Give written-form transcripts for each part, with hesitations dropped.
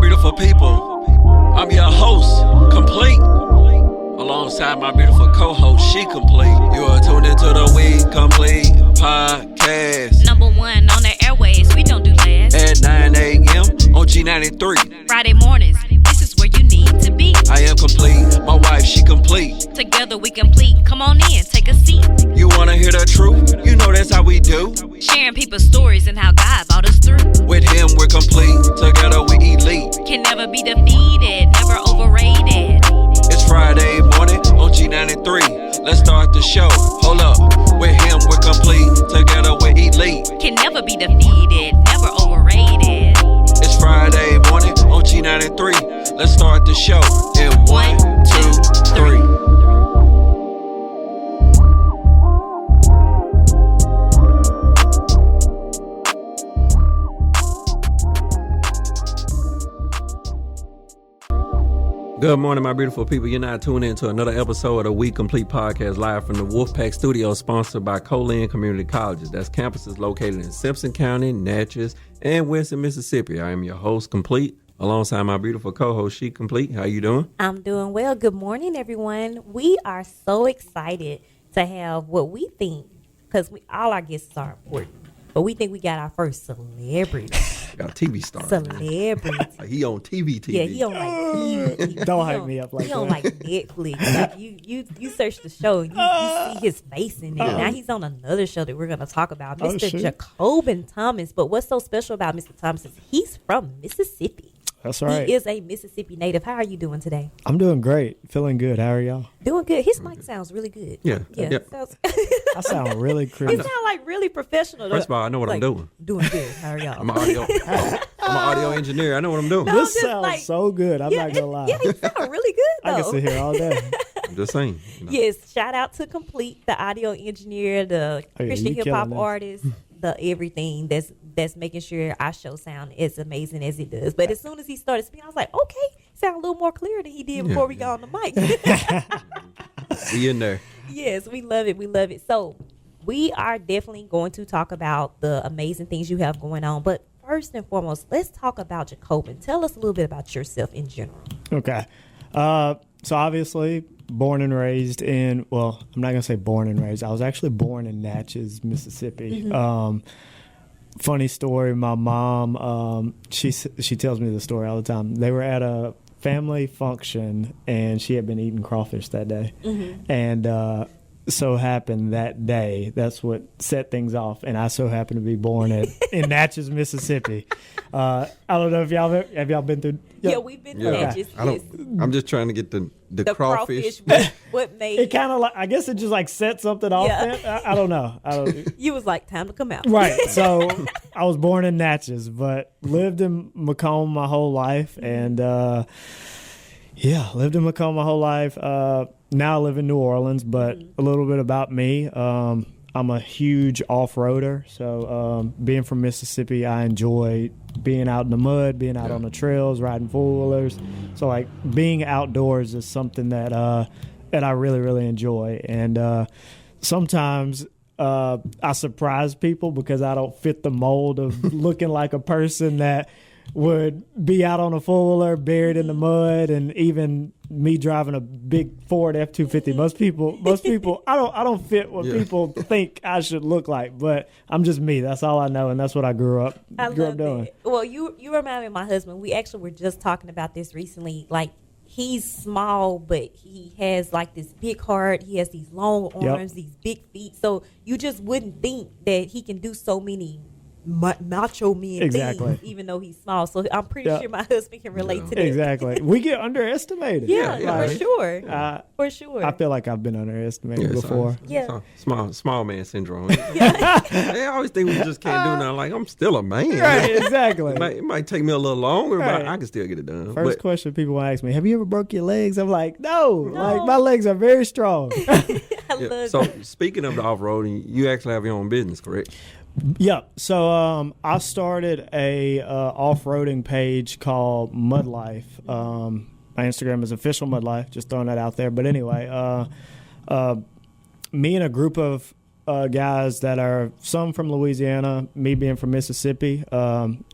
beautiful people. I'm your host, Complete, alongside my beautiful co-host, She Complete. You are tuned into the We Komplete Podcast. Number one on the airways, we don't do last. At 9 a.m. on G93. Friday mornings, this is where you need to be. I am complete, my wife, she complete. Together we complete. Come on in, take a seat. You wanna hear the truth? You know that's how we do. Sharing people's stories and how God brought us through. With him, we're complete. Together, we elite. Can never be defeated, never overrated. It's Friday morning on G93. Let's start the show. Hold up. With him, we're complete. Together, we're elite. Can never be defeated, never overrated. It's Friday morning on G93. Let's start the show in 1, 2, 3. Good morning, my beautiful people. You're now tuning into another episode of the We Komplete Podcast, live from the Wolfpack Studio, sponsored by Colin Community Colleges. That's campuses located in Simpson County, Natchez, and Winston, Mississippi. I am your host, Complete, alongside my beautiful co-host, She Complete. How you doing? I'm doing well. Good morning, everyone. We are so excited to have what we think, because all our guests are important, but we think we got our first celebrity. Got a TV star. Celebrity. He on TV. Yeah, he on like Don't hype me up like that. He on like Netflix. Like you search the show, you see his face in it. Now he's on another show that we're going to talk about, Mr. Jakoben Thomas. But what's so special about Mr. Thomas is he's from Mississippi. That's right. He is a Mississippi native. How are you doing today? I'm doing great. Feeling good. How are y'all? Doing good. His mic sounds really good. Yeah. I sound really He crazy. sound like really professional. First of all, I know what I'm doing. Doing good. How are y'all? I'm an audio engineer. I know what I'm doing. No. This just sounds like- so good. I'm not gonna lie. Yeah, he sound really good though. I can sit here all day. I'm just saying. You know. Yes, shout out to Complete, the audio engineer, the yeah, Christian you hip hop killing this. artist, the everything that's making sure our show sound as amazing as it does. But as soon as he started speaking, I was like, okay, sound a little more clear than he did before we got on the mic. We in there. Yes, we love it. We love it. So we are definitely going to talk about the amazing things you have going on. But first and foremost, let's talk about Jakoben. Tell us a little bit about yourself in general. Okay. So obviously born and raised in, well, I'm not going to say born and raised. I was actually born in Natchez, Mississippi. Funny story. My mom, she tells me the story all the time. They were at a family function and she had been eating crawfish that day. And so happened that day, that's what set things off. And I so happened to be born in Natchez, Mississippi. I don't know if have y'all been through? Yeah, we've been through Natchez. I'm just trying to get the crawfish. What made It kind of like, I guess it just like set something off. Yeah. I don't know. you was like, time to come out. Right. So I was born in Natchez, but lived in McComb my whole life. And lived in McComb my whole life. Now I live in New Orleans, but a little bit about me. I'm a huge off-roader. So being from Mississippi, I enjoy being out in the mud, being out on the trails, riding four-wheelers. So like being outdoors is something that I really, really enjoy. And sometimes I surprise people because I don't fit the mold of looking like a person that would be out on a four-wheeler, buried in the mud, and even me driving a big Ford F-250. Most people, I don't fit what people think I should look like, but I'm just me. That's all I know, and that's what I grew up doing. Well, you remind me of my husband. We actually were just talking about this recently. Like, he's small, but he has like this big heart. He has these long arms, these big feet. So you just wouldn't think that he can do so many macho men things, even though he's small. So I'm pretty sure my husband can relate to that. Exactly. We get underestimated. For sure. For sure. I feel like I've been underestimated before. Small man syndrome. They always think we just can't do nothing. Like, I'm still a man. Right, exactly. It might take me a little longer, but I can still get it done. First question people ask me, have you ever broke your legs? I'm like, no. Like, my legs are very strong. I love so speaking of the off-roading, you actually have your own business, correct? Yeah. So I started a off-roading page called Mud Life. My Instagram is official Mud Life. Just throwing that out there. But anyway, me and a group of guys that are some from Louisiana, me being from Mississippi.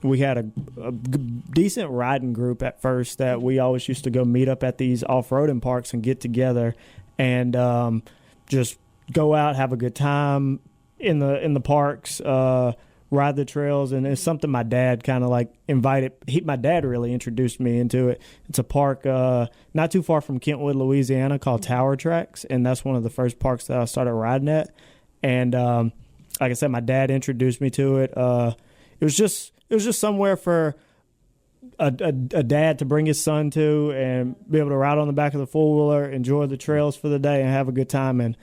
We had a decent riding group at first that we always used to go meet up at these off-roading parks and get together and just go out, have a good time in the parks, ride the trails. And it's something my dad kind of like invited. My dad really introduced me into it. It's a park not too far from Kentwood, Louisiana, called Tower Tracks, and that's one of the first parks that I started riding at. And like I said, my dad introduced me to it. It was just somewhere for a dad to bring his son to and be able to ride on the back of the four-wheeler, enjoy the trails for the day, and have a good time. And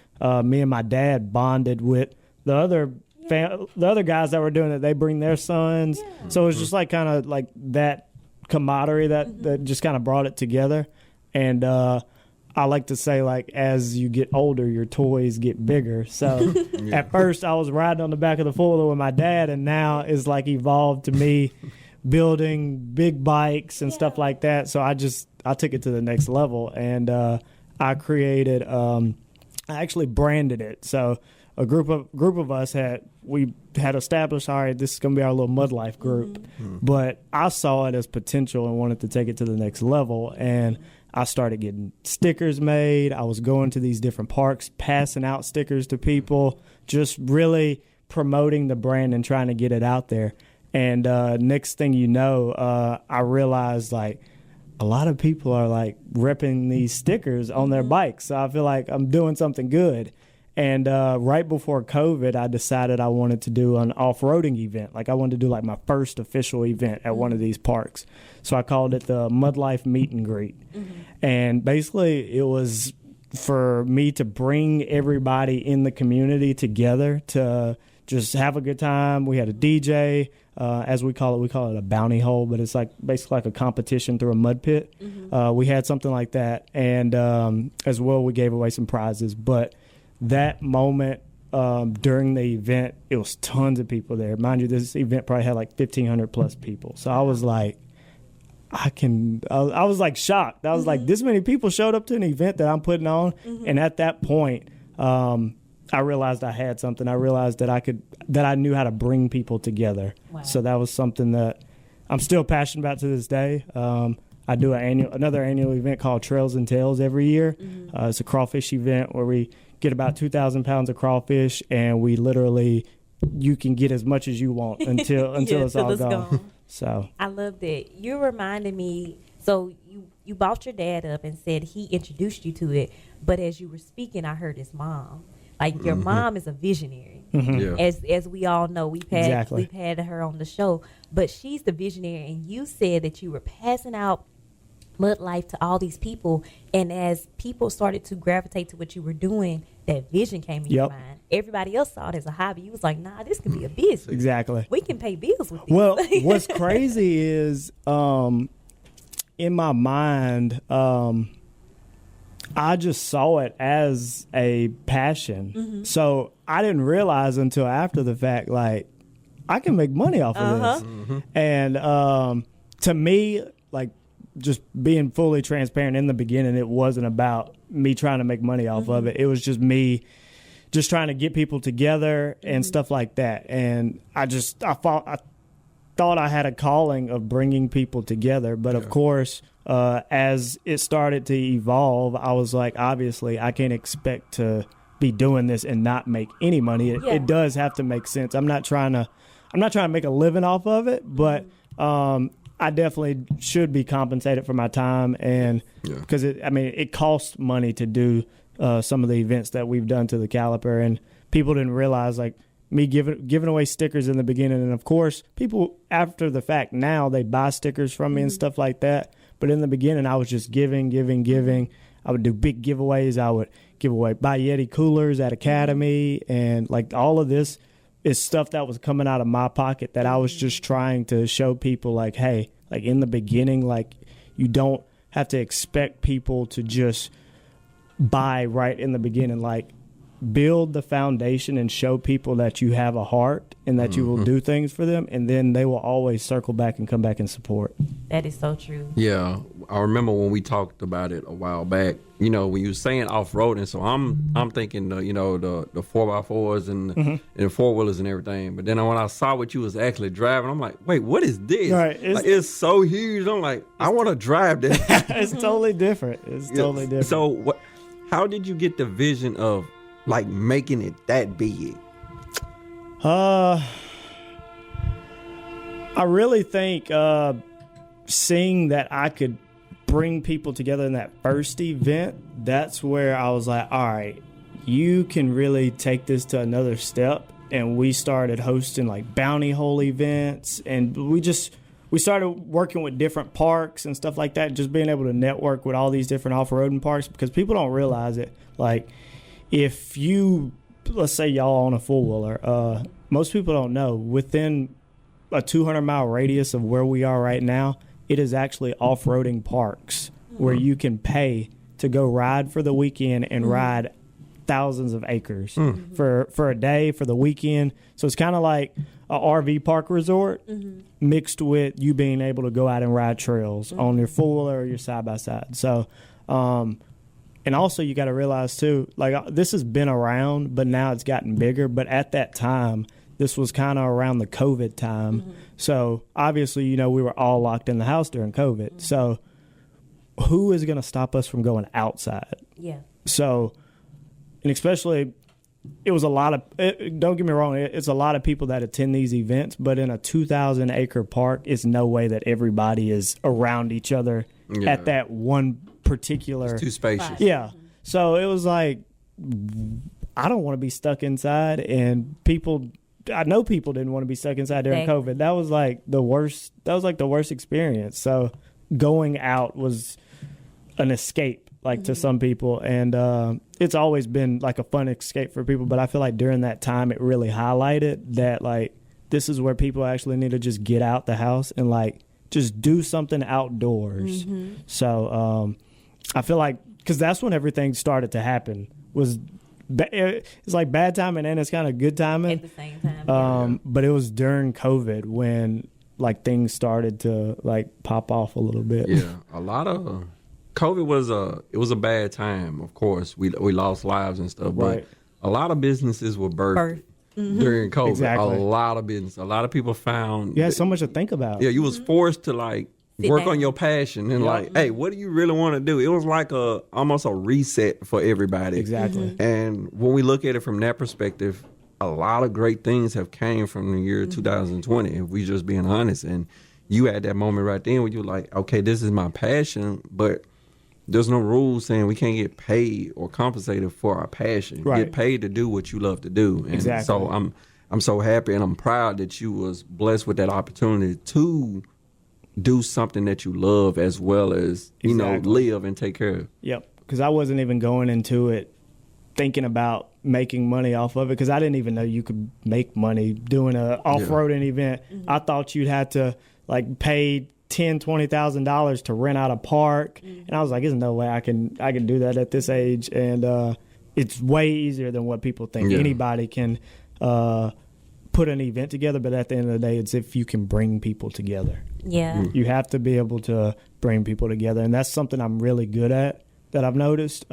me and my dad bonded with the other guys that were doing it. They bring their sons. Yeah. So it was just like kind of like that camaraderie that just kind of brought it together. And I like to say, like, as you get older, your toys get bigger. So at first I was riding on the back of the four-wheeler with my dad, and now it's like evolved to me building big bikes and stuff like that. So I took it to the next level, and I created I actually branded it. So a group of us had established, all right, this is going to be our little Mud Life group. But I saw it as potential and wanted to take it to the next level, and I started getting stickers made. I was going to these different parks, passing out stickers to people, just really promoting the brand and trying to get it out there. And next thing you know, I realized, like, a lot of people are, like, ripping these stickers on their bikes. So I feel like I'm doing something good. And right before COVID, I decided I wanted to do an off-roading event. Like, I wanted to do, like, my first official event at one of these parks. So I called it the Mud Life Meet and Greet. And basically, it was for me to bring everybody in the community together to just have a good time. We had a DJ, as we call it a bounty hole, but it's like basically like a competition through a mud pit. We had something like that. And as well, we gave away some prizes. But that moment during the event, it was tons of people there. Mind you, this event probably had like 1,500 plus people. So I was like, I was like shocked. I was like, this many people showed up to an event that I'm putting on. And at that point, I realized I had something. I realized that I knew how to bring people together. Wow. So that was something that I'm still passionate about to this day. I do another annual event called Trails and Tales every year. It's a crawfish event where we get about 2,000 pounds of crawfish, and you can get as much as you want until it's all gone. So I love that. You reminded me. So you bought your dad up and said he introduced you to it, but as you were speaking, I heard his mom. Like, your mom is a visionary. As we all know, we've had her on the show, but she's the visionary. And you said that you were passing out Mud Life to all these people, and as people started to gravitate to what you were doing, that vision came in your mind. Everybody else saw it as a hobby. You was like, nah, this could be a business. Exactly. We can pay bills with this. Well, what's crazy is in my mind, I just saw it as a passion. So I didn't realize until after the fact, like, I can make money off of this. And to me, like, just being fully transparent in the beginning, it wasn't about me trying to make money off of it. It was just me just trying to get people together and stuff like that. And I thought I had a calling of bringing people together. But of course, as it started to evolve, I was like, obviously, I can't expect to be doing this and not make any money. It does have to make sense. I'm not trying to make a living off of it, but I definitely should be compensated for my time, and because it costs money to do some of the events that we've done to the caliper, and people didn't realize, like, me giving away stickers in the beginning, and of course people after the fact now they buy stickers from me and stuff like that. But in the beginning, I was just giving. I would do big giveaways. I would give away Buy Yeti coolers at Academy, and like all of this is stuff that was coming out of my pocket that I was just trying to show people, like, hey, like, in the beginning, like, you don't have to expect people to just buy right in the beginning. Like, build the foundation and show people that you have a heart and that you will do things for them, and then they will always circle back and come back and support. That is so true. Yeah, I remember when we talked about it a while back. You know, when you were saying off-roading, so I'm thinking the 4x4s and and four-wheelers and everything. But then when I saw what you was actually driving, I'm like, wait, what is this? Right, it's so huge. I'm like, I want to drive that. It's totally different. It's totally different. So how did you get the vision of like making it that big? I really think seeing that I could bring people together in that first event, that's where I was like, all right, you can really take this to another step. And we started hosting like bounty hole events, and we started working with different parks and stuff like that, just being able to network with all these different off-roading parks, because people don't realize it. Like, if you, let's say y'all on a four-wheeler, most people don't know, within a 200-mile radius of where we are right now, it is actually off-roading parks where you can pay to go ride for the weekend and ride thousands of acres for a day, for the weekend. So it's kind of like a RV park resort mixed with you being able to go out and ride trails on your four-wheeler or your side-by-side. So, and also you got to realize too, like this has been around, but now it's gotten bigger. But at that time, this was kind of around the COVID time. So obviously, you know, we were all locked in the house during COVID. So who is going to stop us from going outside? Yeah. So, and especially, it was a lot of, don't get me wrong, it's a lot of people that attend these events, but in a 2,000 acre park, it's no way that everybody is around each other at that one particular. It's too spacious. Yeah. So it was like, I don't want to be stuck inside, and I know people didn't want to be stuck inside during COVID. That was like the worst. That was like the worst experience. So going out was an escape, like to some people, and it's always been like a fun escape for people. But I feel like during that time, it really highlighted that like this is where people actually need to just get out the house and like just do something outdoors. So I feel like because that's when everything started to happen. It's like bad timing and it's kind of good timing At the same time. but it was during COVID when like things started to like pop off a little bit. Yeah, a lot of COVID was a bad time. Of course, we lost lives and stuff, Right. but a lot of businesses were birthed during COVID. Exactly. A lot of business. A lot of people found You had so much to think about. Yeah, you was forced to like Sit work down. on your passion and like, hey, what do you really want to do? It was like almost a reset for everybody. Exactly. And when we look at it from that perspective, a lot of great things have came from the year 2020, if we just being honest. And you had that moment right then where you're like, okay, this is my passion, but there's no rules saying we can't get paid or compensated for our passion. Right. Get paid to do what you love to do. And Exactly. so I'm so happy and I'm proud that you was blessed with that opportunity to do something that you love as well as, you know, Exactly. live and take care of. Yep. Because I wasn't even going into it thinking about making money off of it, because I didn't even know you could make money doing a off-roading event. I thought you'd have to like pay $10,000-$20,000 to rent out a park, and I was like, "There's no way I can do that at this age." And it's way easier than what people think. Yeah. Anybody can put an event together, but at the end of the day, it's if you can bring people together. Yeah. You have to be able to bring people together, and that's something I'm really good at that I've noticed.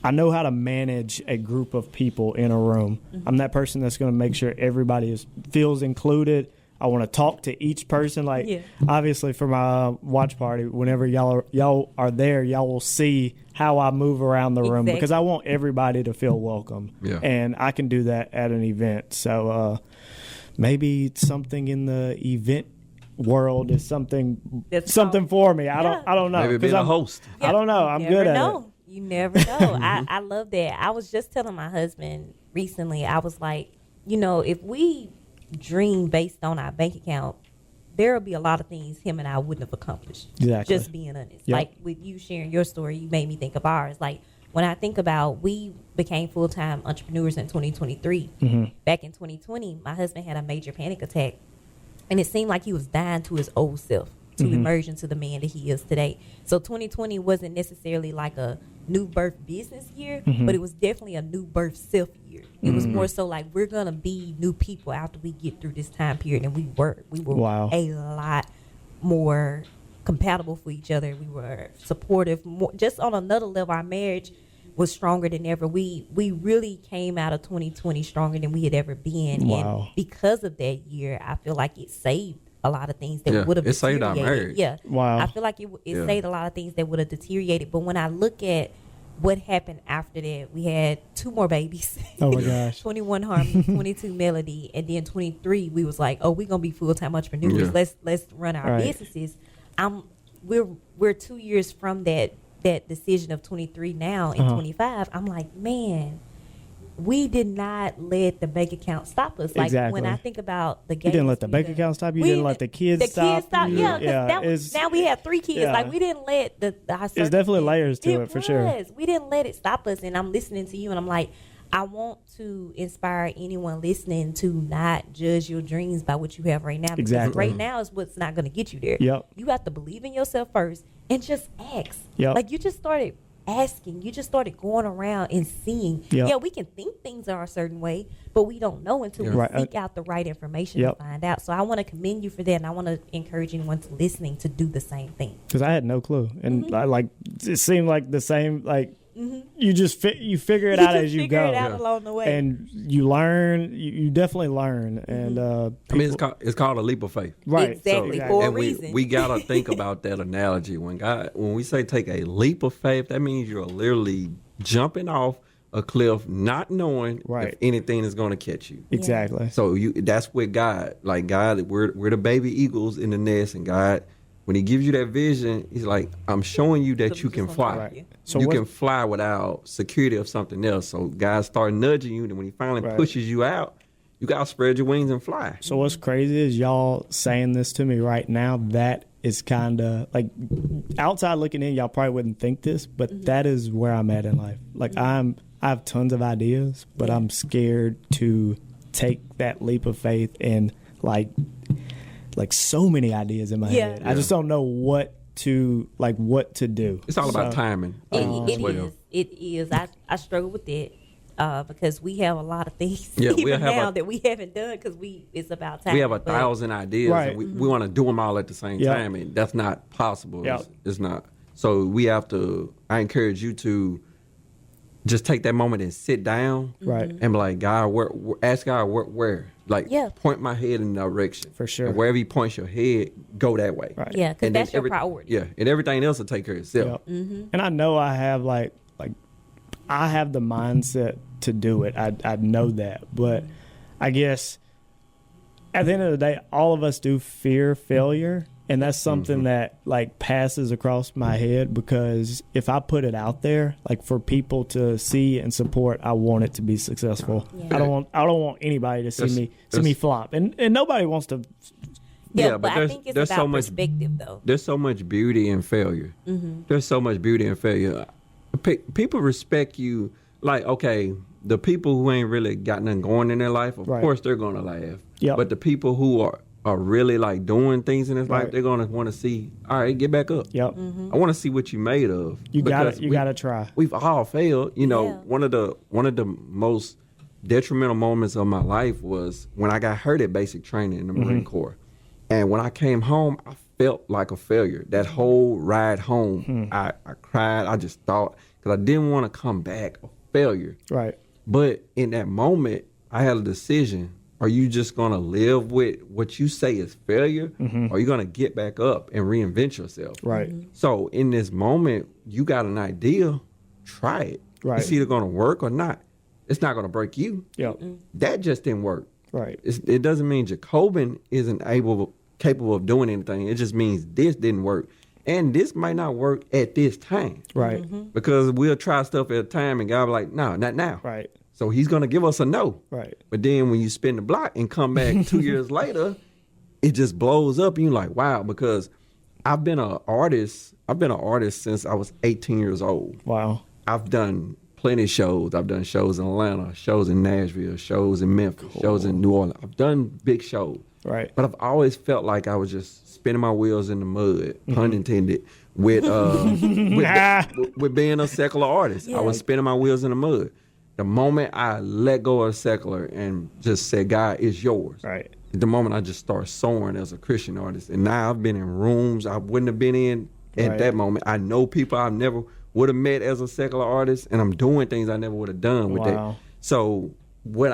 I know how to manage a group of people in a room. I'm that person that's going to make sure everybody feels included. I want to talk to each person. Like, obviously, for my watch party, whenever y'all are there, y'all will see how I move around the room, because I want everybody to feel welcome. Yeah. And I can do that at an event. So maybe something in the event world is something for me. I don't know. Maybe being a host. I don't know. I'm good at it. You never know. I love that. I was just telling my husband recently, I was like, you know, if we dream based on our bank account, there will be a lot of things him and I wouldn't have accomplished. Exactly. Just being honest. Yep. Like with you sharing your story, you made me think of ours. Like when I think about, we became full-time entrepreneurs in 2023. Back in 2020, my husband had a major panic attack, and it seemed like he was dying to his old self. to emerge into the man that he is today. So 2020 wasn't necessarily like a new birth business year, but it was definitely a new birth self year. It was more so like we're gonna be new people after we get through this time period, and we were Wow. a lot more compatible for each other. We were supportive, more, just on another level. Our marriage was stronger than ever. We really came out of 2020 stronger than we had ever been. Wow. And because of that year, I feel like it saved a lot of things that would have it saved our deteriorated. marriage. Yeah. Wow. I feel like it saved a lot of things that would have deteriorated. But when I look at what happened after that, we had 2 more babies. Oh my gosh. 21 Harmony, 22 Melody, and then 23 we was like, oh, we're gonna be full-time entrepreneurs. Yeah. Let's run our Right. businesses. We're 2 years from that decision of 23 now and 25. I'm like, man, we did not let the bank account stop us. Like Exactly. when I think about the You games, didn't let the bank account stop you. You didn't let the kids stop you. Yeah, because now we have 3 kids. Yeah. Like we didn't let our There's definitely layers to it for sure. We didn't let it stop us. And I'm listening to you, and I'm like, I want to inspire anyone listening to not judge your dreams by what you have right now. Because Exactly. right now is what's not going to get you there. Yep. You have to believe in yourself first and just ask. Yep. Like you just started asking. You just started going around and seeing. Yep. Yeah, we can think things are a certain way, but we don't know until we Right. seek out the right information Yep. to find out. So I want to commend you for that, and I want to encourage anyone to listening to do the same thing. Because I had no clue, and like it seemed like the same. Like you just you figure it out as you figure go, it out along the way. and you learn. You definitely learn, and I mean, it's called a leap of faith. right, Exactly. So, For a And reason. we gotta think about that analogy. When we say take a leap of faith, that means you're literally jumping off a cliff, not knowing Right. if anything is going to catch you. exactly. So that's with God. Like God, we're the baby eagles in the nest, and God, when He gives you that vision, He's like, I'm showing you that you can fly. Right. So you what- can fly without security of something else. So God started nudging you, and when He finally Right. pushes you out, you gotta spread your wings and fly. So what's crazy is y'all saying this to me right now. That is kind of like outside looking in, y'all probably wouldn't think this, but that is where I'm at in life. Like I have tons of ideas, but I'm scared to take that leap of faith and like so many ideas in my head. I just don't know what to do. It's all about So- timing. It as well. is. It is. I struggle with it because we have a lot of things Yeah, even we'll have now a- that we haven't done because it's about time. We have 1,000 But ideas, Right. and we want to do them all at the same Yep. time, and that's not possible. Yep. It's not. So we have to. I encourage you to just take that moment and sit down, Right. and be like, God, ask God where, like, Yeah. point my head in the direction For sure. And wherever He points your head, go that way. Right. Yeah, because And then that's your priority. Yeah, and everything else will take care of itself. Yep. And I know I have like I have the mindset to do it. I know that, but I guess at the end of the day, all of us do fear failure, and that's something that like passes across my head because if I put it out there, like for people to see and support, I want it to be successful. Yeah. I don't want anybody to see me flop, and nobody wants to. Yeah, Yeah, but but I there's- think it's there's about so much- perspective, though. There's so much beauty in failure. There's so much beauty in failure. People respect you. Like, okay, the people who ain't really got nothing going in their life, of Right. course they're gonna laugh. Yep. But the people who are really like doing things in this life, Right. they're gonna want to see. All right, get back up. Yep, I want to see what you made of. you got Because to gotta try. We've all failed. You know, Yeah. one of the most detrimental moments of my life was when I got hurt at basic training in the Marine Corps. And when I came home, I felt like a failure. That whole ride home, I cried. I just thought, because I didn't want to come back a failure. Right. But in that moment, I had a decision. Are you just going to live with what you say is failure? Or are you going to get back up and reinvent yourself? Right. So in this moment, you got an idea, try it. Right. It's either going to work or not. It's not going to break you. Yep. That just didn't work. Right. It doesn't mean Jakoben isn't capable of doing anything. It just means this didn't work. And this might not work at this time. Right. Because we'll try stuff at a time and God will be like, no, not now. Right. So He's going to give us a no. Right. But then when you spin the block and come back 2 years later, it just blows up and you're like, wow, because I've been an artist since I was 18 years old. Wow. I've done plenty of shows. I've done shows in Atlanta, shows in Nashville, shows in Memphis, shows in New Orleans. I've done big shows. Right. But I've always felt like I was just spinning my wheels in the mud, pun intended, with with being a secular artist. I was spinning my wheels in the mud. The moment I let go of secular and just said, God, it's yours. Right. The moment I just started soaring as a Christian artist. And now I've been in rooms I wouldn't have been in at that moment. I know people I never would have met as a secular artist, and I'm doing things I never would have done with that. So what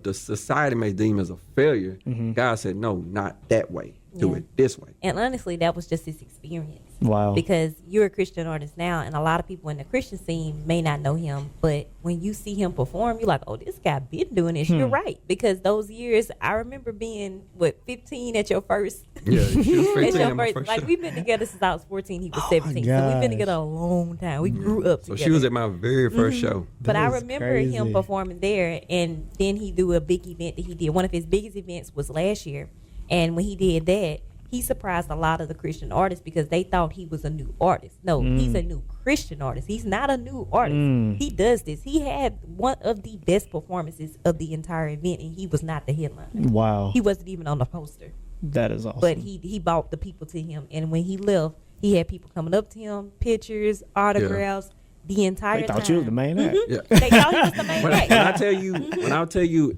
the society may deem as a failure, God said, no, not that way. Do it this way. And honestly, that was just his experience. Wow. Because you're a Christian artist now, and a lot of people in the Christian scene may not know him, but when you see him perform, you're like, oh, this guy been doing this. You're right. Because those years, I remember being, 15 at your first. Yeah, she was 15 at my first. first Like, show. we've been together since I was 14. He was 17. So we've been together a long time. We grew up So together. she was at my very first show. But I That is remember crazy. him performing there, and then he do a big event that he did. One of his biggest events was last year, and when he did that, he surprised a lot of the Christian artists because they thought he was a new artist. No, he's a new Christian artist. He's not a new artist. He does this. He had one of the best performances of the entire event, and he was not the headliner. Wow. He wasn't even on the poster. That is awesome. But he brought the people to him, and when he left, he had people coming up to him, pictures, autographs, the entire they time. thought you was the main act. Yeah. They thought he was the main When act. I tell you,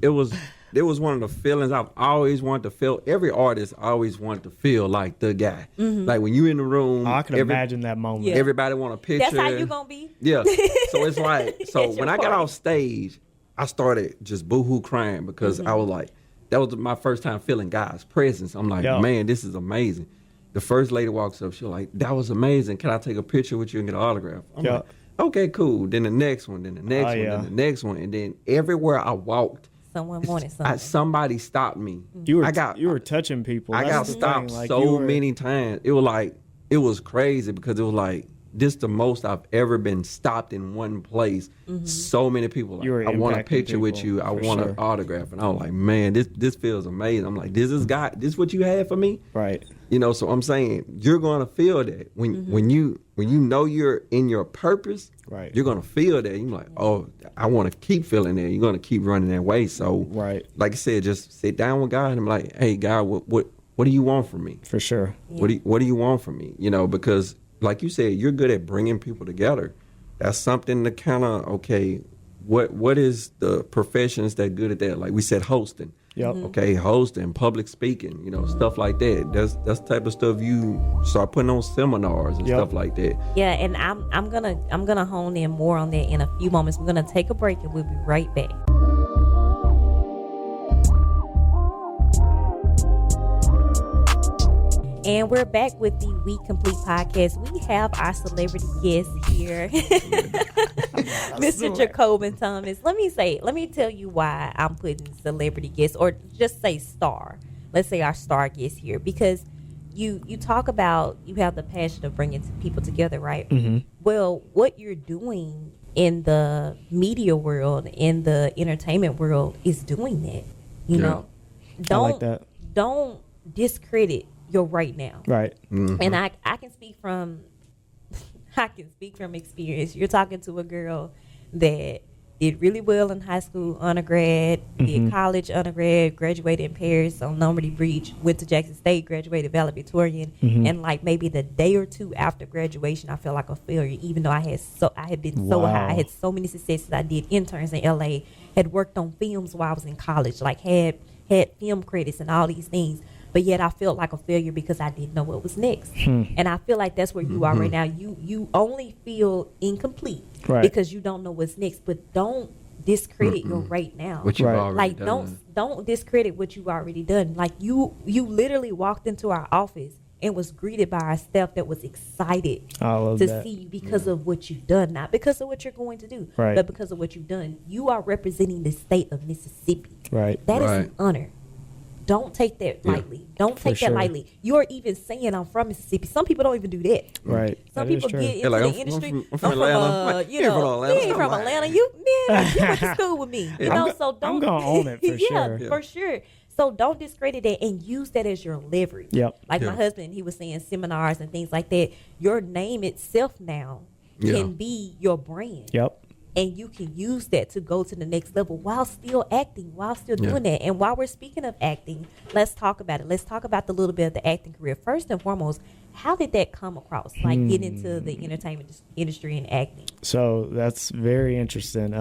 it was one of the feelings I've always wanted to feel. Every artist always wanted to feel like the guy. Like when you in the room, I can imagine that moment. Yeah. everybody want a picture. That's how you gonna be. Yeah. So it's like, At so your when I got party. off stage, I started just boohoo crying because I was like, that was my first time feeling God's presence. I'm like, Yeah. man, this is amazing. The first lady walks up, she's like, that was amazing. Can I take a picture with you and get an autograph? I'm Yeah. like, okay, cool. Then the next one, then the next one, yeah. then the next one. And then everywhere I walked, Someone wanted something. somebody stopped me. You were touching people. I That's got the thing. stopped Like, so you were- many times. It was crazy because it was like, this the most I've ever been stopped in one place. So many people like, You were I want a impacting picture with people, you. I for want sure. an autograph. And I was like, man, this feels amazing. I'm like, this is God. This what you had for me? Right. So I'm saying you're gonna feel that when you know you're in your purpose, Right. you're gonna feel that. You're like, oh, I want to keep feeling that. You're gonna keep running that way. So, Right. like I said, just sit down with God and I'm like, hey, God, what do you want from me? For sure. What do you want from me? Because like you said, you're good at bringing people together. That's something to kind of, okay, what is the professions that good at that? Like we said, hosting. Yep. Okay, hosting, public speaking, stuff like that. That's the type of stuff you start putting on seminars and Yep. stuff like that. Yeah, and I'm gonna hone in more on that in a few moments. We're gonna take a break and we'll be right back. And we're back with the We Komplete Podcast. We have our celebrity guest here, Mr. Jakoben Thomas. Let me tell you why I'm putting celebrity guest, or just say star. Let's say our star guest here, because you talk about you have the passion of bringing people together, right? Well, what you're doing in the media world, in the entertainment world, is doing that. You know, I like that. don't discredit your right now. Right. And I can speak from experience. You're talking to a girl that did really well in high school, undergrad, did college, undergrad, graduated in Paris on Normandy Beach, went to Jackson State, graduated valedictorian, and like maybe the day or two after graduation, I felt like a failure, even though I had been so Wow. high. I had so many successes. I did interns in LA, had worked on films while I was in college, like had film credits and all these things. But yet I felt like a failure because I didn't know what was next. And I feel like that's where you are right now. You only feel incomplete Right. because you don't know what's next. But don't discredit your right now. What you've Right. already Like done. don't discredit what you've already done. Like you literally walked into our office and was greeted by our staff that was excited I love to that. see you because of what you've done, not because of what you're going to do, Right. but because of what you've done. You are representing the state of Mississippi. Right. That is Right. an honor. Don't take that Yeah. lightly. Don't take sure. that lightly. You're even saying I'm from Mississippi. Some people don't even do that. Right. Some That is people true. get into like, the I'm industry. from Atlanta. Like, You you're from know, Atlanta. you ain't from Somebody. Atlanta. You went to school with me. You know, so don't. I'm gonna own it for yeah, sure. for sure. So don't discredit that and use that as your leverage. Yep. Like Yeah. my husband, he was saying seminars and things like that. Your name itself now Yeah. can be your brand. Yep. and you can use that to go to the next level while still acting, while still doing that. And while we're speaking of acting, let's talk about it. Let's talk about the little bit of the acting career. First and foremost, how did that come across? Like getting into the entertainment industry and acting. So that's very interesting.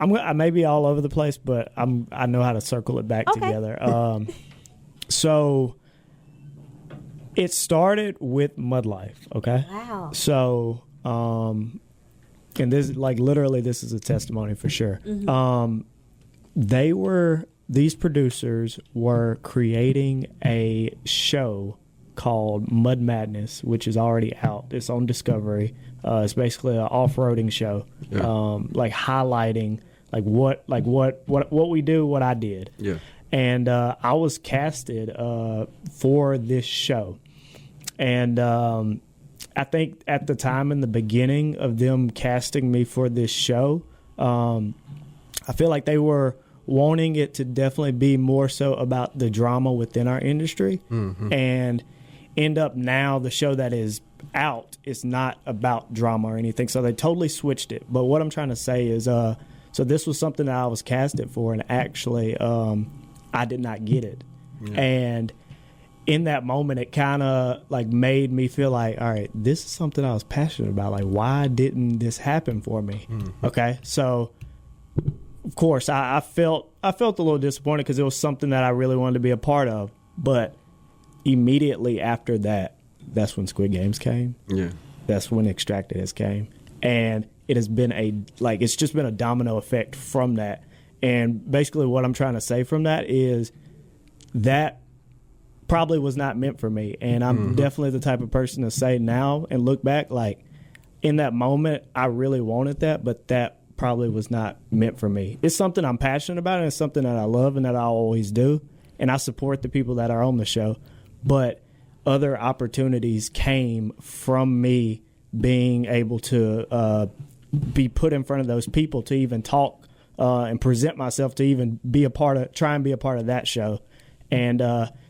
I may be all over the place, but I know how to circle it back together. So it started with Mud Life. Okay. Wow. So, and this, like, literally, this is a testimony for sure. These producers were creating a show called Mud Madness, which is already out. It's on Discovery. It's basically an off-roading show, like highlighting what we do, what I did. Yeah. And I was casted for this show. And I think at the time, in the beginning of them casting me for this show, I feel like they were wanting it to definitely be more so about the drama within our industry. And end up now, the show that is out is not about drama or anything. So they totally switched it. But what I'm trying to say is, so this was something that I was casted for, and actually I did not get it. And in that moment, it kind of like made me feel like, all right, this is something I was passionate about. Like, why didn't this happen for me? Okay, so of course I felt a little disappointed because it was something that I really wanted to be a part of. But immediately after that, that's when Squid Games came. Yeah, that's when Extracted has came, and it has been it's just been a domino effect from that. And basically, what I'm trying to say from that is that probably was not meant for me. And I'm definitely the type of person to say now and look back, like, in that moment, I really wanted that, but that probably was not meant for me. It's something I'm passionate about, and it's something that I love and that I always do. And I support the people that are on the show. But other opportunities came from me being able to be put in front of those people to even talk and present myself, to even try and be a part of that show. And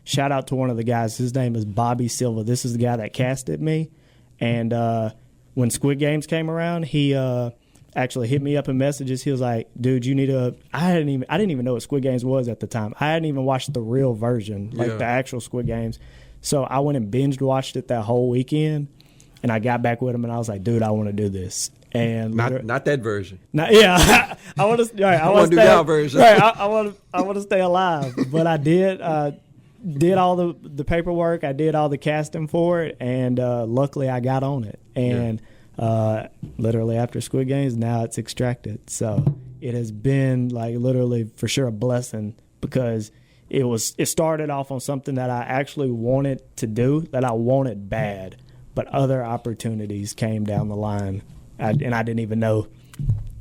shout out to one of the guys. His name is Bobby Silva. This is the guy that casted me. And when Squid Games came around, he actually hit me up in messages. He was like, dude, you need to – I didn't even know what Squid Games was at the time. I hadn't even watched the real version, like the actual Squid Games. So I went and binge watched it that whole weekend, and I got back with him, and I was like, dude, I want to do this. And not that version. I want to. Right, I want to do that version. Right, I want to stay alive. But I did all the paperwork. I did all the casting for it, and luckily I got on it. And literally after Squid Games, now it's Extracted. So it has been like literally for sure a blessing, because it started off on something that I actually wanted to do, that I wanted bad, but other opportunities came down the line. And I didn't even know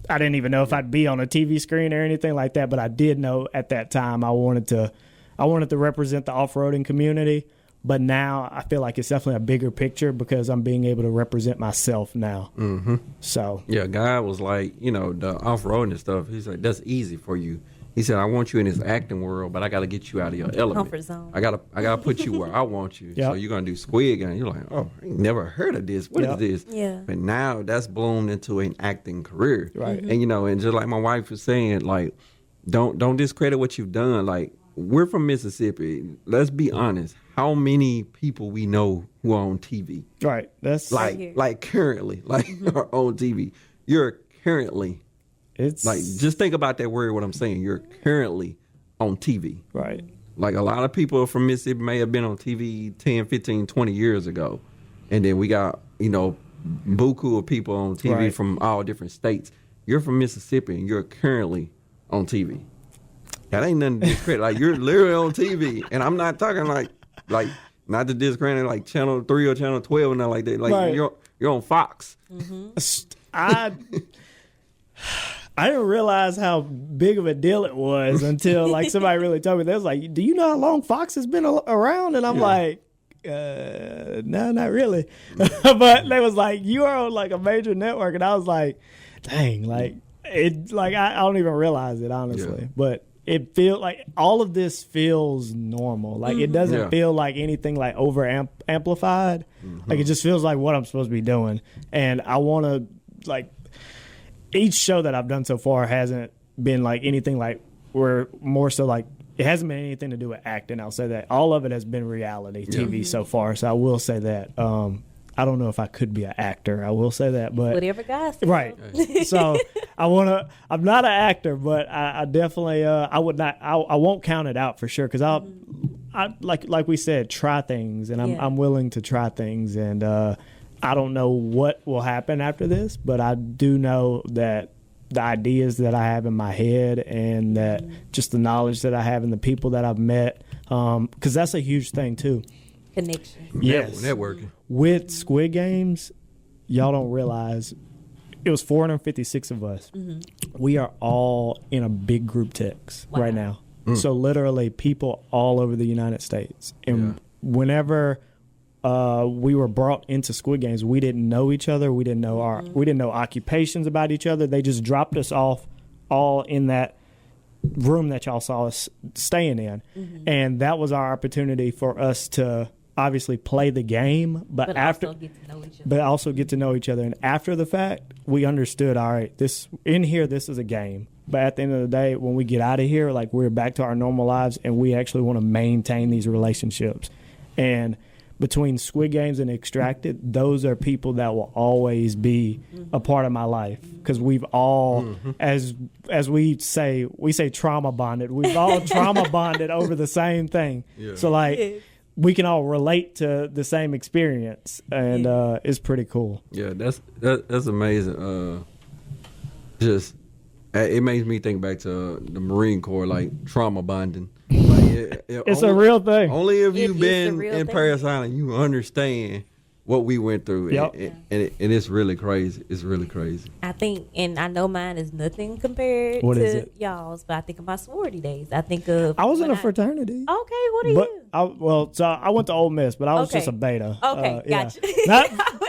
if I'd be on a TV screen or anything like that. But I did know at that time I wanted to represent the off-roading community. But now I feel like it's definitely a bigger picture, because I'm being able to represent myself now. So yeah, guy was like, the off-roading and stuff. He's like, that's easy for you. He said, I want you in this acting world, but I got to get you out of your element. Comfort zone. I gotta put you where I want you. So you're going to do Squid Game. You're like, oh, I ain't never heard of this. What is this? Yeah. But now that's bloomed into an acting career. Right. And, and just like my wife was saying, like, don't discredit what you've done. Like, we're from Mississippi. Let's be honest. How many people we know who are on TV? Right. That's like currently, are on TV. You're currently. It's like, just think about that word, what I'm saying. You're currently on TV. Right. Like, a lot of people from Mississippi may have been on TV 10, 15, 20 years ago. And then we got, buku of people on TV from all different states. You're from Mississippi and you're currently on TV. That ain't nothing to discredit. Like, you're literally on TV. And I'm not talking like not to discredit like Channel 3 or Channel 12 and nothing like that. Like, you're on Fox. I didn't realize how big of a deal it was until like somebody really told me. They was like, do you know how long Fox has been around? And I'm like, no, not really. But they was like, you are on like a major network. And I was like, dang, like it, like I don't even realize it, honestly. Yeah. But it feels like all of this feels normal. Like it doesn't feel like anything like over amplified. Like it just feels like what I'm supposed to be doing. And I want to like each show that I've done so far hasn't been like anything like we're more so like it hasn't been anything to do with acting. I'll say that all of it has been reality TV so far. So I will say that. I don't know if I could be an actor. I will say that, but whatever God says. right. So I'm not an actor, but I definitely I won't count it out for sure because I like we said, try things, and I'm willing to try things, and I don't know what will happen after this, but I do know that the ideas that I have in my head and that just the knowledge that I have and the people that I've met, because that's a huge thing too. Connection. Yes. Networking. With Squid Games, y'all don't realize it was 456 of us. We are all in a big group text right now. So literally people all over the United States. And whenever we were brought into Squid Games, we didn't know each other. We didn't know we didn't know occupations about each other. They just dropped us off all in that room that y'all saw us staying in. And that was our opportunity for us to obviously play the game, but also get to know each other. But also get to know each other. And after the fact, we understood, all right, this is a game. But at the end of the day, when we get out of here, like we're back to our normal lives and we actually want to maintain these relationships. And between Squid Games and Extracted, those are people that will always be a part of my life because we've all, as we say trauma bonded. We've all trauma bonded over the same thing. Yeah. So like we can all relate to the same experience, and it's pretty cool. Yeah, that's amazing. Just it makes me think back to the Marine Corps, like trauma bonding. Like, it's a real thing. Only if you've been in Paris Island, you understand what we went through. Yep. And it's really crazy. It's really crazy. I think, and I know mine is nothing compared to y'all's, but I think of my sorority days. I think of I was in a fraternity. Okay, what are you? So I went to Ole Miss, but I was just a beta. Okay, gotcha.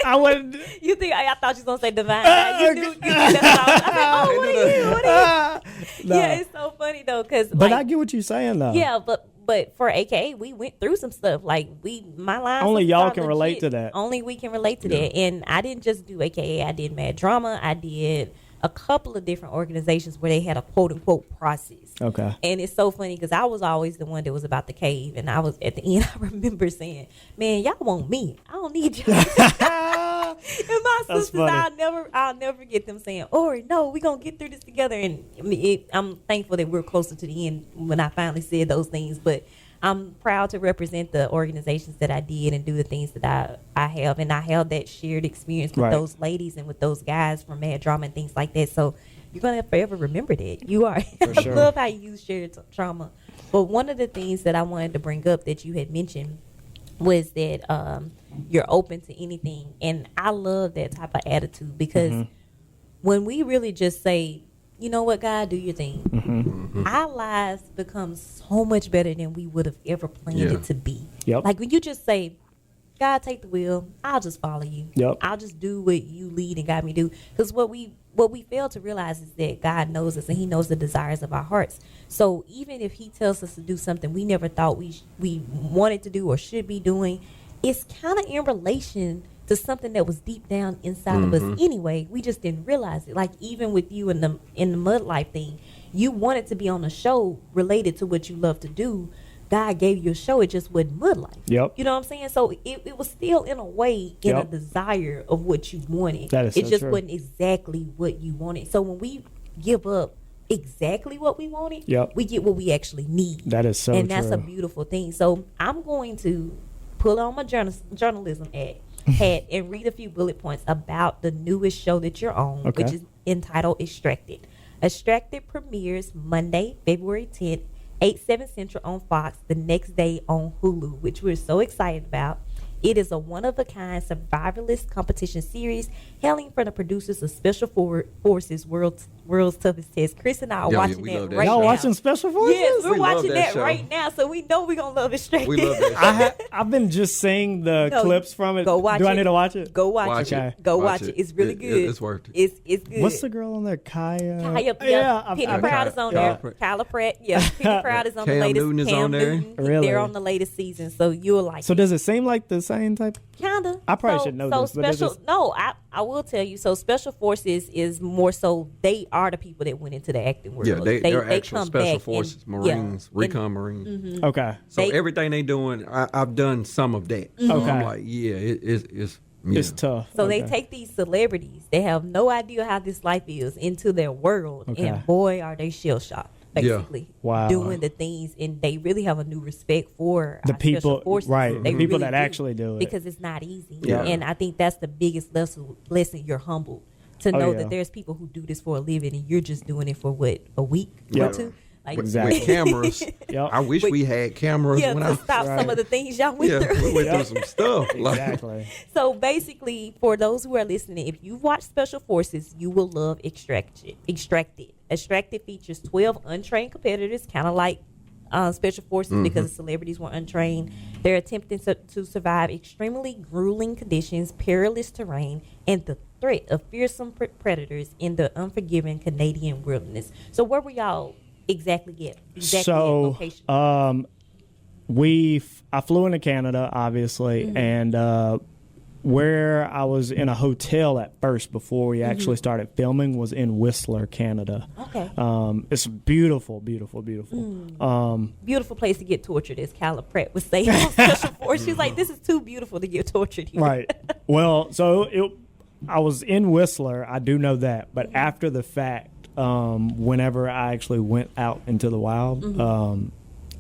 I went. You think I thought you was gonna say divine? You knew that's what I was. I was like, what are you? What are you? No. Yeah, it's so funny though, because. But I get what you're saying though. Yeah, but for AKA, we went through some stuff. Like my lines. Only y'all can relate to that. Only we can relate to that. And I didn't just do AKA. I did Mad Drama. I did a couple of different organizations where they had a quote unquote process. Okay. And it's so funny because I was always the one that was about the cave, and I was at the end. I remember saying, "Man, y'all want me? I don't need y'all." And my sisters, I'll never get them saying, "Oh no, we gonna get through this together." And I'm thankful that we're closer to the end when I finally said those things. But I'm proud to represent the organizations that I did and do the things that I have, and I have that shared experience with those ladies and with those guys from Mad Drama and things like that. So you're gonna forever remember that. You are. For sure. I love how you use shared trauma. But one of the things that I wanted to bring up that you had mentioned was that you're open to anything, and I love that type of attitude because when we really just say, you know what, God, do your thing, our lives become so much better than we would have ever planned it to be. Like when you just say, God, take the wheel, I'll just follow you. I'll just do what you lead and guide me to do. Because what we fail to realize is that God knows us and he knows the desires of our hearts. So even if he tells us to do something we never thought we wanted to do or should be doing, it's kind of in relation to something that was deep down inside of us anyway. We just didn't realize it. Like even with you in the Mud Life thing, you wanted to be on a show related to what you love to do. God gave you a show, it just wasn't Mud Life. You know what I'm saying? So it was still in a way in a desire of what you wanted. That is it so just true. wasn't exactly what you wanted. So when we give up exactly what we wanted, we get what we actually need. That is so true. And that's a beautiful thing. So I'm going to pull on my journalism hat and read a few bullet points about the newest show that you're on, which is entitled Extracted. Extracted premieres Monday, February 10th, 8/7 Central on Fox, the next day on HULU, which we're so excited about. It is a one-of-a-kind survivalist competition series hailing from the producers of Special Forces World World's Toughest Test. Chris and I are Yeah, watching we that love that right show. Y'all now. watching Special Forces? Yes, we're We love watching that that show. right now, so we know we're gonna love it straight. We love that show. I've been just seeing the No, clips from it. go watch Do I it. need to watch it? Go watch, Watch it. it. Go Watch watch it. it. It's really good. It's worth it. It's good. What's the girl on there? Kaya? Kaya, Yeah, Penny I've- Proud is on Kyla there. Pratt. Kyla Pratt, yeah. Penny Proud is on Cam the latest. Newton is Cam on there. Newton, Really? they're on the latest season, so you'll like. So does it seem like the same type? Kinda. I probably should know this, but it's special. just- No, I will tell you. So special forces is more so they are the people that went into the acting world. Yeah, they're actual come special back forces, and, Marines, yeah, recon and- Marines. Okay. So They- everything they doing, I've done some of that. So Okay. I'm like, yeah, it's It's tough. So Okay. they take these celebrities, they have no idea how this life is, into their world, Okay. and boy, are they shell shocked. Basically, Wow. doing the things, and they really have a new respect for The our people- special forces. right, They the people really that do, actually do it. because it's not easy. Yeah. And I think that's the biggest lesson. You're humbled to Oh, know yeah. that there's people who do this for a living, and you're just doing it for what, a week Yeah. or two. Like, Exactly. with cameras. Yep. I wish With- we had cameras yeah, when to I stop Right. some of the things y'all went yeah, through. we went through some stuff. Like, Exactly. So basically, for those who are listening, if you've watched Special Forces, you will love Extracted. Extracted features 12 untrained competitors, kind of like Special Forces, because the celebrities were untrained. They're attempting to survive extremely grueling conditions, perilous terrain, and the threat of fearsome predators in the unforgiving Canadian wilderness. So where were y'all exactly at? Exactly at So, location? I flew into Canada, obviously, and where I was in a hotel at first before we actually started filming was in Whistler, Canada. Okay. It's beautiful, beautiful, beautiful. Beautiful place to get tortured, as Kyla Pratt was saying on Special Forces. She's like, this is too beautiful to get tortured here. Right. Well, I was in Whistler. I do know that, but after the fact, whenever I actually went out into the wild,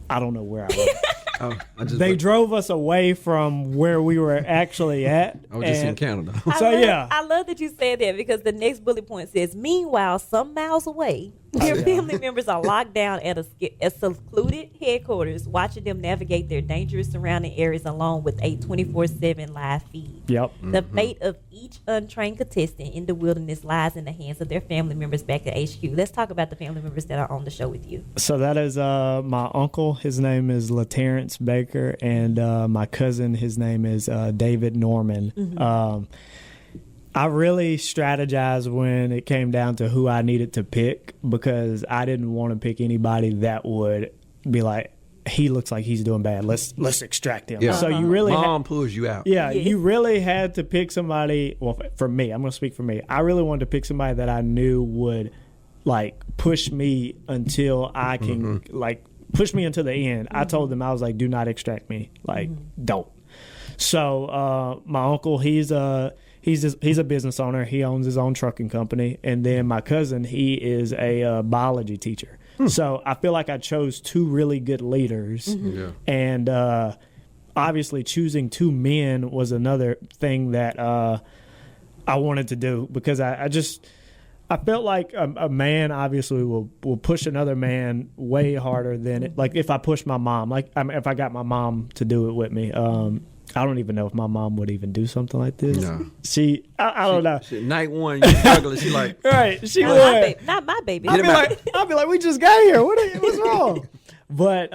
I don't know where I was. They drove us away from where we were actually at. I was just in and- Canada. So yeah, I love that you said that, because the next bullet point says, meanwhile, some miles away, their family members are locked down at a secluded headquarters, watching them navigate their dangerous surrounding areas along with a 24/7 live feed. yep. The fate of each untrained contestant in the wilderness lies in the hands of their family members back at HQ. Let's talk about the family members that are on the show with you. So that is my uncle. His name is LaTerrence Baker, and my cousin. His name is David Norman. I really strategized when it came down to who I needed to pick, because I didn't want to pick anybody that would be like, he looks like he's doing bad. Let's extract him. Yeah. So you really Mom pulls you out. Yeah, Yes. you really had to pick somebody. Well, for me, I'm going to speak for me. I really wanted to pick somebody that I knew would like push me until I can like push me until the end. I told them, I was like, do not extract me. Like, don't. So my uncle, he's a business owner. He owns his own trucking company. And then my cousin, he is a biology teacher. So I feel like I chose two really good leaders. Yeah. And obviously choosing two men was another thing that I wanted to do, because I felt like a man obviously will push another man way harder than it. Like if I push my mom, if I got my mom to do it with me, I don't even know if my mom would even do something like this. No. I don't know. Night one, you struggling. She like, Right, she Not would. my baby. Not my baby. I'll be like, we just got here. What's wrong? But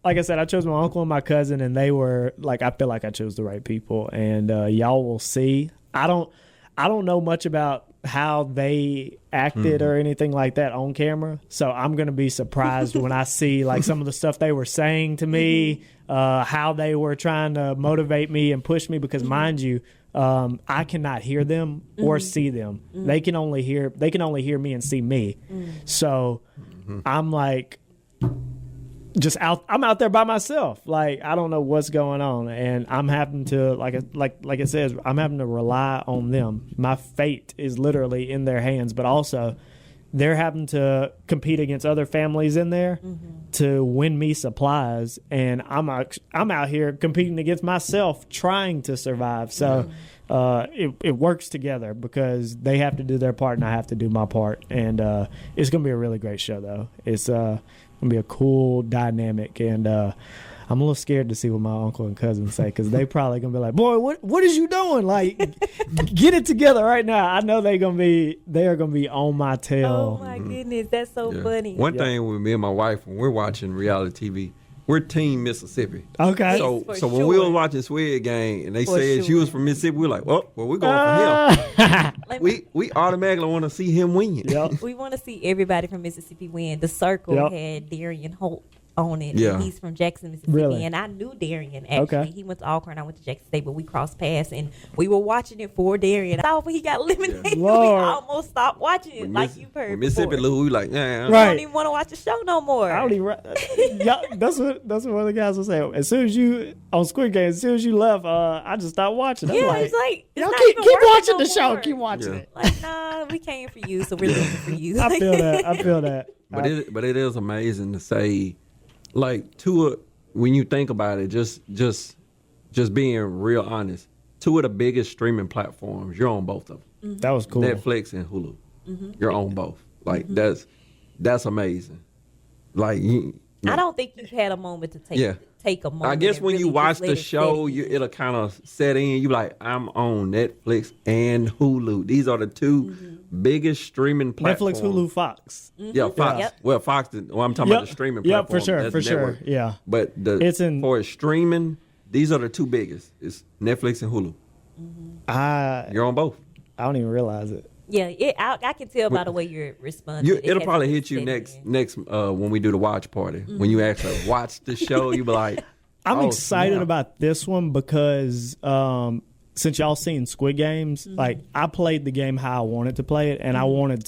like I said, I chose my uncle and my cousin, and they were like, I feel like I chose the right people, and y'all will see. I don't know much about how they acted or anything like that on camera, so I'm gonna be surprised when I see like some of the stuff they were saying to me, how they were trying to motivate me and push me, because mind you, I cannot hear them or see them. They can only hear me and see me. So I'm like I'm out there by myself. Like, I don't know what's going on, and I'm having to like it says, I'm having to rely on them. My fate is literally in their hands, but also they're having to compete against other families in there to win me supplies, and I'm out here competing against myself trying to survive. So it works together, because they have to do their part and I have to do my part, and it's gonna be a really great show though. It's gonna be a cool dynamic, and I'm a little scared to see what my uncle and cousin say because they probably gonna be like, "Boy, what is you doing? Like, get it together right now." I know they are gonna be on my tail. Oh my goodness, that's so funny. One thing with me and my wife when we're watching reality TV, we're Team Mississippi. Okay. So when we were watching Squid Game and they said she was from Mississippi, we're like, well, we're going for him. We automatically want to see him win. Yep. We want to see everybody from Mississippi win. The Circle had Darian Holt on it. Yeah. And he's from Jackson, Mississippi. Really? And I knew Darian, actually. Okay. He went to Alcorn. I went to Jackson State, but we crossed paths, and we were watching it for Darian. I thought when he got eliminated, we almost stopped watching it, like you've heard Mississippi before. Lou, we like, nah. I don't even want to watch the show no more. I don't even. That's what one of the guys was saying. As soon as you on Squid Game, as soon as you left, I just stopped watching. Yeah, I'm it's like, it's y'all not keep even working watching no the show. more. Keep watching Yeah. it. Like, nah, we came for you, so we're looking for you. I feel that. But it is amazing to say, like, when you think about it, just being real honest, two of the biggest streaming platforms, you're on both of them. That was cool. Netflix and Hulu. You're on both. Like that's amazing. Like I don't think you've had a moment to take a moment. I guess and when really you watch just let the it show, sit in. it'll kind of set in. You like, I'm on Netflix and Hulu. These are the two biggest streaming platforms. Netflix, Hulu, Fox. Yeah, Fox. Yep. Well, Fox. Well, I'm talking about the streaming Yep, platform. for sure, That's for the network. sure. Yeah. But for streaming, these are the two biggest. It's Netflix and Hulu. You're on both. I don't even realize it. Yeah, I can tell by the way you're responding. It'll probably hit you next when we do the watch party. When you actually watch the show, you be like, I'm oh, excited snap. about this one because since y'all seen Squid Games, like I played the game how I wanted to play it, and I wanted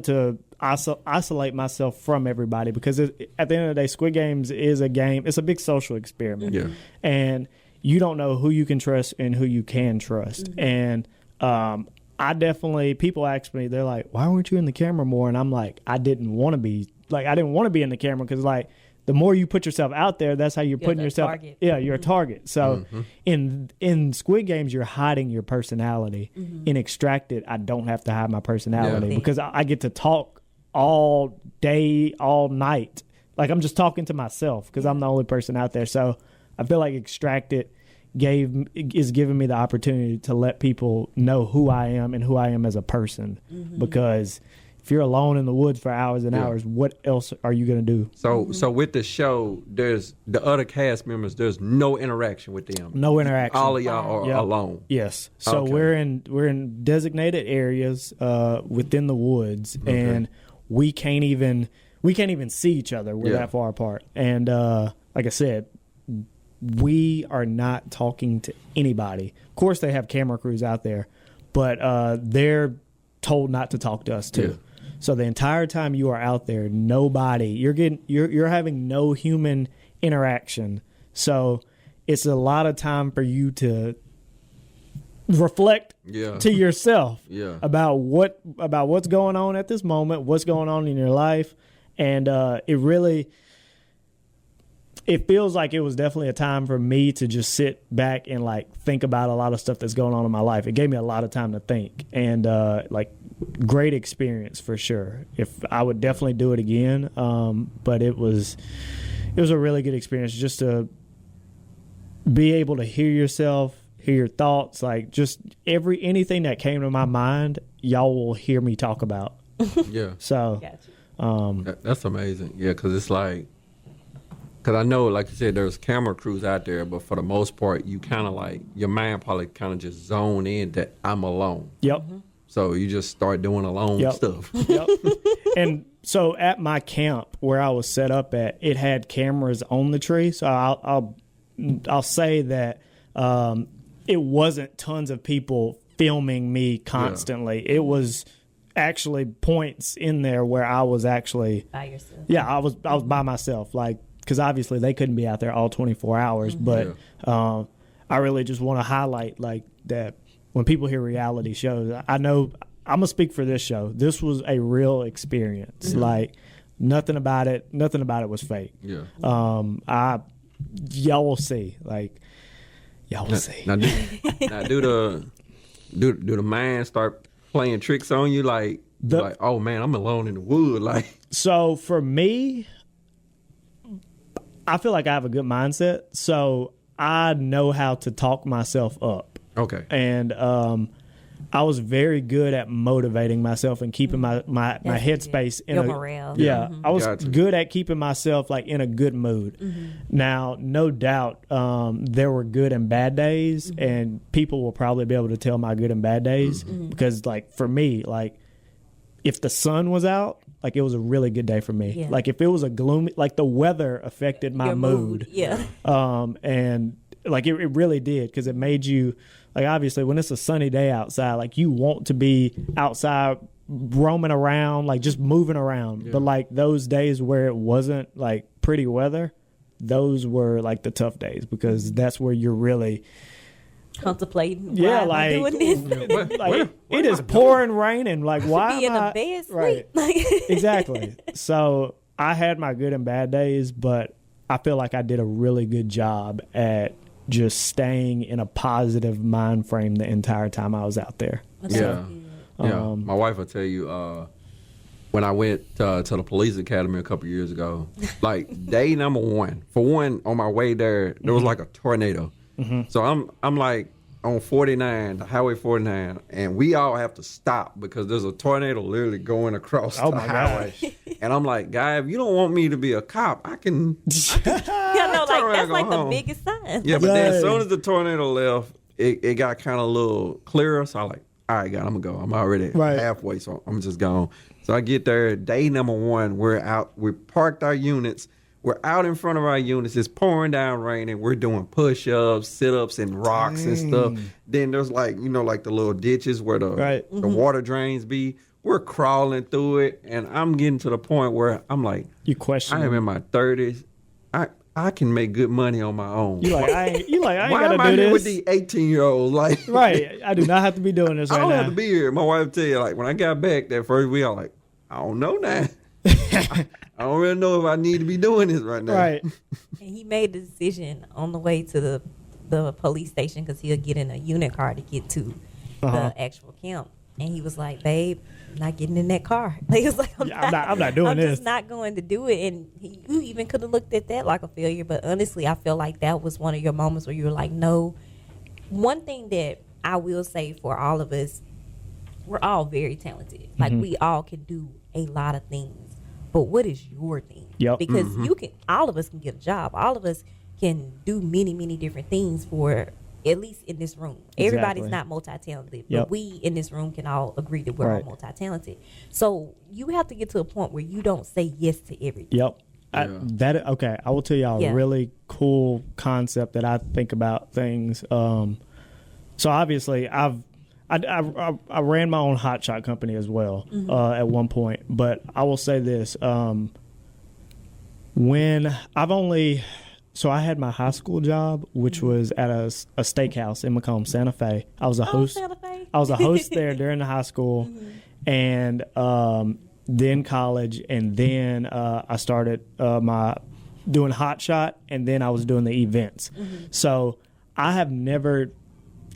to isolate myself from everybody because at the end of the day, Squid Games is a game. It's a big social experiment, and you don't know who you can trust and who you can trust. And I definitely, people ask me, they're like, "Why weren't you in the camera more?" And I'm like, I didn't want to be in the camera because like the more you put yourself out there, that's how you're putting yourself. Target. Yeah, you're a target. So in Squid Games, you're hiding your personality. In Extracted, I don't have to hide my personality because I get to talk all day, all night. Like I'm just talking to myself because I'm the only person out there. So I feel like Extracted is giving me the opportunity to let people know who I am and who I am as a person. Because if you're alone in the woods for hours and hours, what else are you going to do? So with the show, there's the other cast members. There's no interaction with them. No interaction. All of y'all are alone. Yes. So Okay. we're in designated areas within the woods, and we can't even see each other. We're that far apart. And like I said, we are not talking to anybody. Of course, they have camera crews out there, but they're told not to talk to us too. Yeah. So the entire time you are out there, you're having no human interaction. So it's a lot of time for you to reflect to yourself about what's going on at this moment, what's going on in your life, and it feels like it was definitely a time for me to just sit back and like think about a lot of stuff that's going on in my life. It gave me a lot of time to think, and like great experience for sure. If I would definitely do it again, but it was a really good experience just to be able to hear yourself, hear your thoughts, like just anything that came to my mind, y'all will hear me talk about. Yeah. So That's amazing. Yeah, because it's like, because I know, like you said, there's camera crews out there, but for the most part, you kind of like, your mind probably kind of just zone in that I'm alone. Yep. So you just start doing alone stuff. Yep. And so at my camp where I was set up at, it had cameras on the tree. So I'll say that it wasn't tons of people filming me constantly. It was actually points in there where I was actually By yourself. Yeah, I was by myself, like, because obviously they couldn't be out there all 24 hours. But I really just want to highlight like that when people hear reality shows. I know I'm gonna speak for this show. This was a real experience. Like nothing about it was fake. Yeah. Y'all will see. Like y'all will see. Now do the mind start playing tricks on you? Like, like, oh man, I'm alone in the wood. Like, So for me, I feel like I have a good mindset, so I know how to talk myself up. Okay. And I was very good at motivating myself and keeping my headspace in your morale. Yeah, I was Gotcha. good at keeping myself like in a good mood. Now, no doubt, there were good and bad days, and people will probably be able to tell my good and bad days because, like, for me, like, if the sun was out, like, it was a really good day for me. Yeah. Like, if it was a gloomy, like, the weather affected my Your mood. Yeah. And like it really did, because it made you, like, obviously when it's a sunny day outside, like, you want to be outside roaming around, like, just moving around. But like those days where it wasn't like pretty weather, those were like the tough days, because that's where you're really Contemplating. yeah, why am I like, doing this? like it is pouring raining, like, why Be am in I a bed sleep. right? Exactly. So I had my good and bad days, but I feel like I did a really good job at just staying in a positive mind frame the entire time I was out there. Yeah. Yeah. My wife will tell you, when I went to the police academy a couple years ago, like, day number one, for one, on my way there was like a tornado. So I'm like on 49, the highway 49, and we all have to stop because there's a tornado literally going across the highway. And I'm like, guy, if you don't want me to be a cop, I can Yeah, no, turn like around that's and go like the home. biggest sign. Yeah, but then as soon Right. as the tornado left, it got kind of a little clearer. So I'm like, all right, God, I'm going to go. I'm already Right. halfway, so I'm just gone. So I get there, day number one, we're out. We parked our units. We're out in front of our units. It's pouring down rain, and we're doing push-ups, sit-ups, and rocks and stuff. Then there's like, like the little ditches where the water drains be. We're crawling through it, and I'm getting to the point where I'm like, You question I am in my 30s. I can make good money on my own. you like I ain't Why gotta am I do here this. with the 18-year-olds? Like, Right. I do not have to be doing this I right don't now. have to be here. My wife tell you, like, when I got back that first week, I was like, I don't know now. I don't really know if I need to be doing this right now. Right. And he made the decision on the way to the police station, because he'll get in a unit car to get to the actual camp. And he was like, babe, I'm not getting in that car. He was like, I'm not doing I'm this. just not going to do it. And you even could have looked at that like a failure. But honestly, I feel like that was one of your moments where you were like, no. One thing that I will say for all of us, we're all very talented. Like, we all can do a lot of things. But what is your thing? Yep. Because all of us can get a job. All of us can do many, many different things, for at least in this room. Everybody's Exactly. not multi-talented, Yep. but we in this room can all agree that we're all Right. multi-talented. So you have to get to a point where you don't say yes to everything. Yep. Yeah. Okay. I will tell y'all Yeah. a really cool concept that I think about things. So obviously I ran my own hot shot company as well at one point, but I will say this: when I had my high school job, which was at a steakhouse in McComb, Santa Fe. I was a host. Santa Fe. I was a host there during the high school, and then college, and then I started my doing hot shot, and then I was doing the events. So I have never.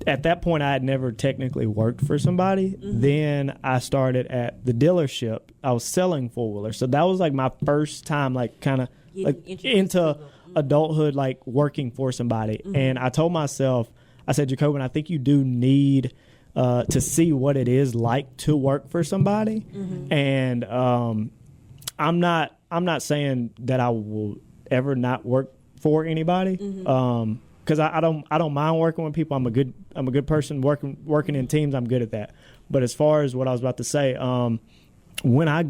At that point, I had never technically worked for somebody. Then I started at the dealership. I was selling four-wheelers. So that was like my first time, like, kind of like introduced into to adulthood, like working for somebody. And I told myself, I said, Jakoben, I think you do need to see what it is like to work for somebody. And I'm not saying that I will ever not work for anybody. Because I don't mind working with people. I'm a good person working in teams. I'm good at that. But as far as what I was about to say, when I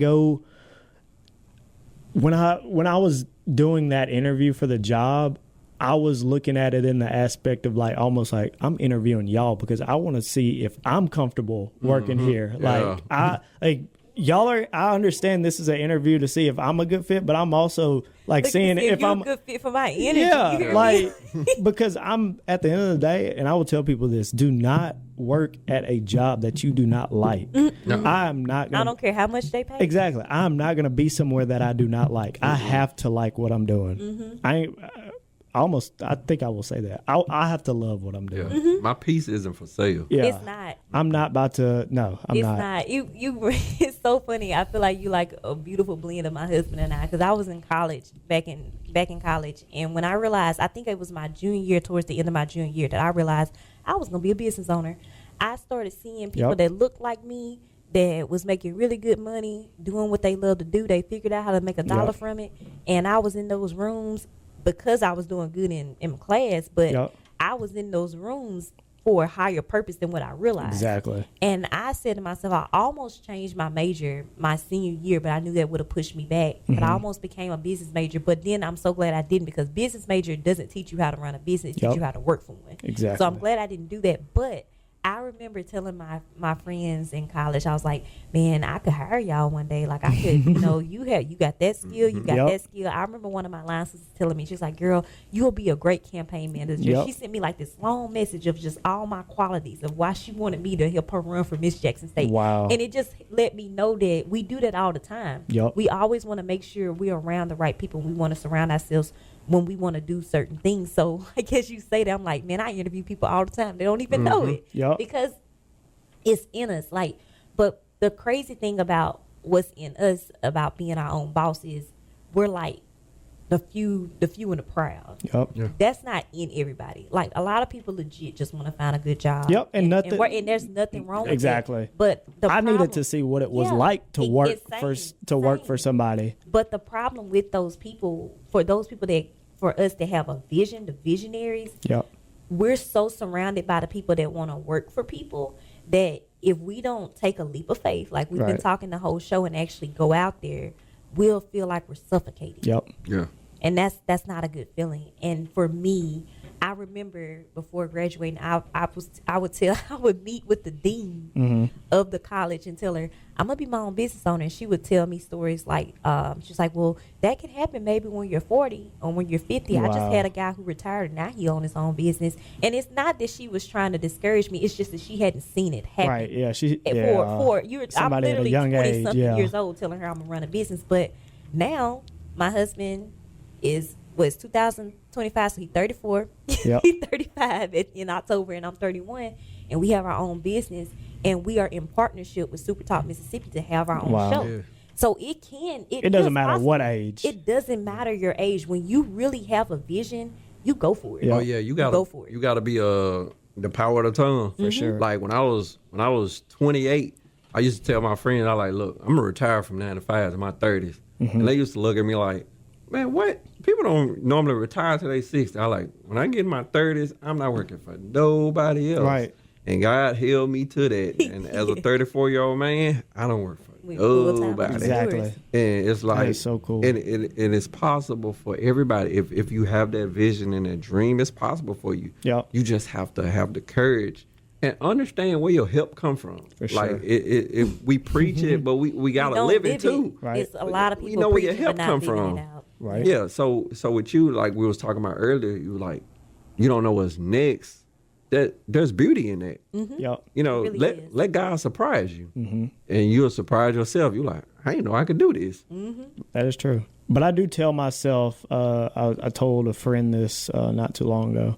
was doing that interview for the job, I was looking at it in the aspect of like almost like I'm interviewing y'all because I want to see if I'm comfortable working here. Yeah. I understand this is an interview to see if I'm a good fit, but I'm also like Look to seeing see if you're I'm a good fit for my energy. yeah, You hear me? like because I'm at the end of the day, and I will tell people this: do not work at a job that you do not like. I'm not. I don't care how much they pay. Exactly. I'm not going to be somewhere that I do not like. I have to like what I'm doing. I think I will say that. I have to love what I'm doing. Yeah. My piece isn't for sale. Yeah. It's not. I'm not about to. No, I'm It's not. not. You. It's so funny. I feel like you like a beautiful blend of my husband and I, because I was in college back in college, and when I realized, I think it was my junior year, towards the end of my junior year, that I realized I was gonna be a business owner. I started seeing people that looked like me, that was making really good money, doing what they love to do. They figured out how to make a dollar from it, and I was in those rooms because I was doing good in my class, but I was in those rooms for a higher purpose than what I realized. Exactly. And I said to myself, I almost changed my major my senior year, but I knew that would have pushed me back. But I almost became a business major. But then I'm so glad I didn't, because business major doesn't teach you how to run a business. It teaches you how to work for one. Exactly. So I'm glad I didn't do that. But I remember telling my friends in college, I was like, man, I could hire y'all one day. Like, I could, you got that skill, you got that skill. I remember one of my line sisters telling me, she's like, girl, you'll be a great campaign manager. She sent me like this long message of just all my qualities of why she wanted me to help her run for Miss Jackson State. Wow. And it just let me know that we do that all the time. We always want to make sure we're around the right people. We want to surround ourselves when we want to do certain things. So I guess you say that, I'm like, man, I interview people all the time. They don't even know it because it's in us. Like, but the crazy thing about what's in us about being our own boss is we're like the few and the proud. That's not in everybody. Like, a lot of people legit just want to find a good job. And nothing. And there's nothing wrong with exactly. it. But I needed to see what it was like to work for somebody. But the problem with those people, for us to have a vision, the visionaries, we're so surrounded by the people that want to work for people that if we don't take a leap of faith, like we've been talking the whole show, and actually go out there, we'll feel like we're suffocating. And that's not a good feeling. And for me, I remember before graduating, I would meet with the dean of the college and tell her, I'm gonna be my own business owner. And she would tell me stories like, she's like, well, that can happen maybe when you're 40 or when you're 50. I just had a guy who retired, and now he owns his own business. And it's not that she was trying to discourage me. It's just that she hadn't seen it happen. Right? Yeah. I'm literally at a young 20-something age, years old telling her I'm gonna run a business. But now my husband was 2025, so he's 34. He's 35 in October, and I'm 31, and we have our own business, and we are in partnership with Supertalk Mississippi to have our own show. So it doesn't matter what age. It doesn't matter your age. When you really have a vision, you go for it. Oh yeah, you gotta go for it. You gotta be the power of the tongue for sure. Like when I was 28, I used to tell my friends, I like, look, I'm gonna retire from 9 to 5 in my 30s, and they used to look at me like, man, what? People don't normally retire till they 60. I like, when I get in my 30s, I'm not working for nobody else. Right. And God held me to that. And as a 34-year-old man, I don't work for nobody. Exactly. And it's like, it's so cool. And it's possible for everybody. If you have that vision and that dream, it's possible for you. You just have to have the courage and understand where your help come from. For sure. Like we preach it, but we gotta live it too. Right. It's a lot of people. You know where your help come from. Right. Yeah. So with you, like we was talking about earlier, you were like, you don't know what's next. That there's beauty in that. You know, really let God surprise you, and you'll surprise yourself. You're like, I didn't know I could do this. That is true. But I do tell myself, I told a friend this not too long ago.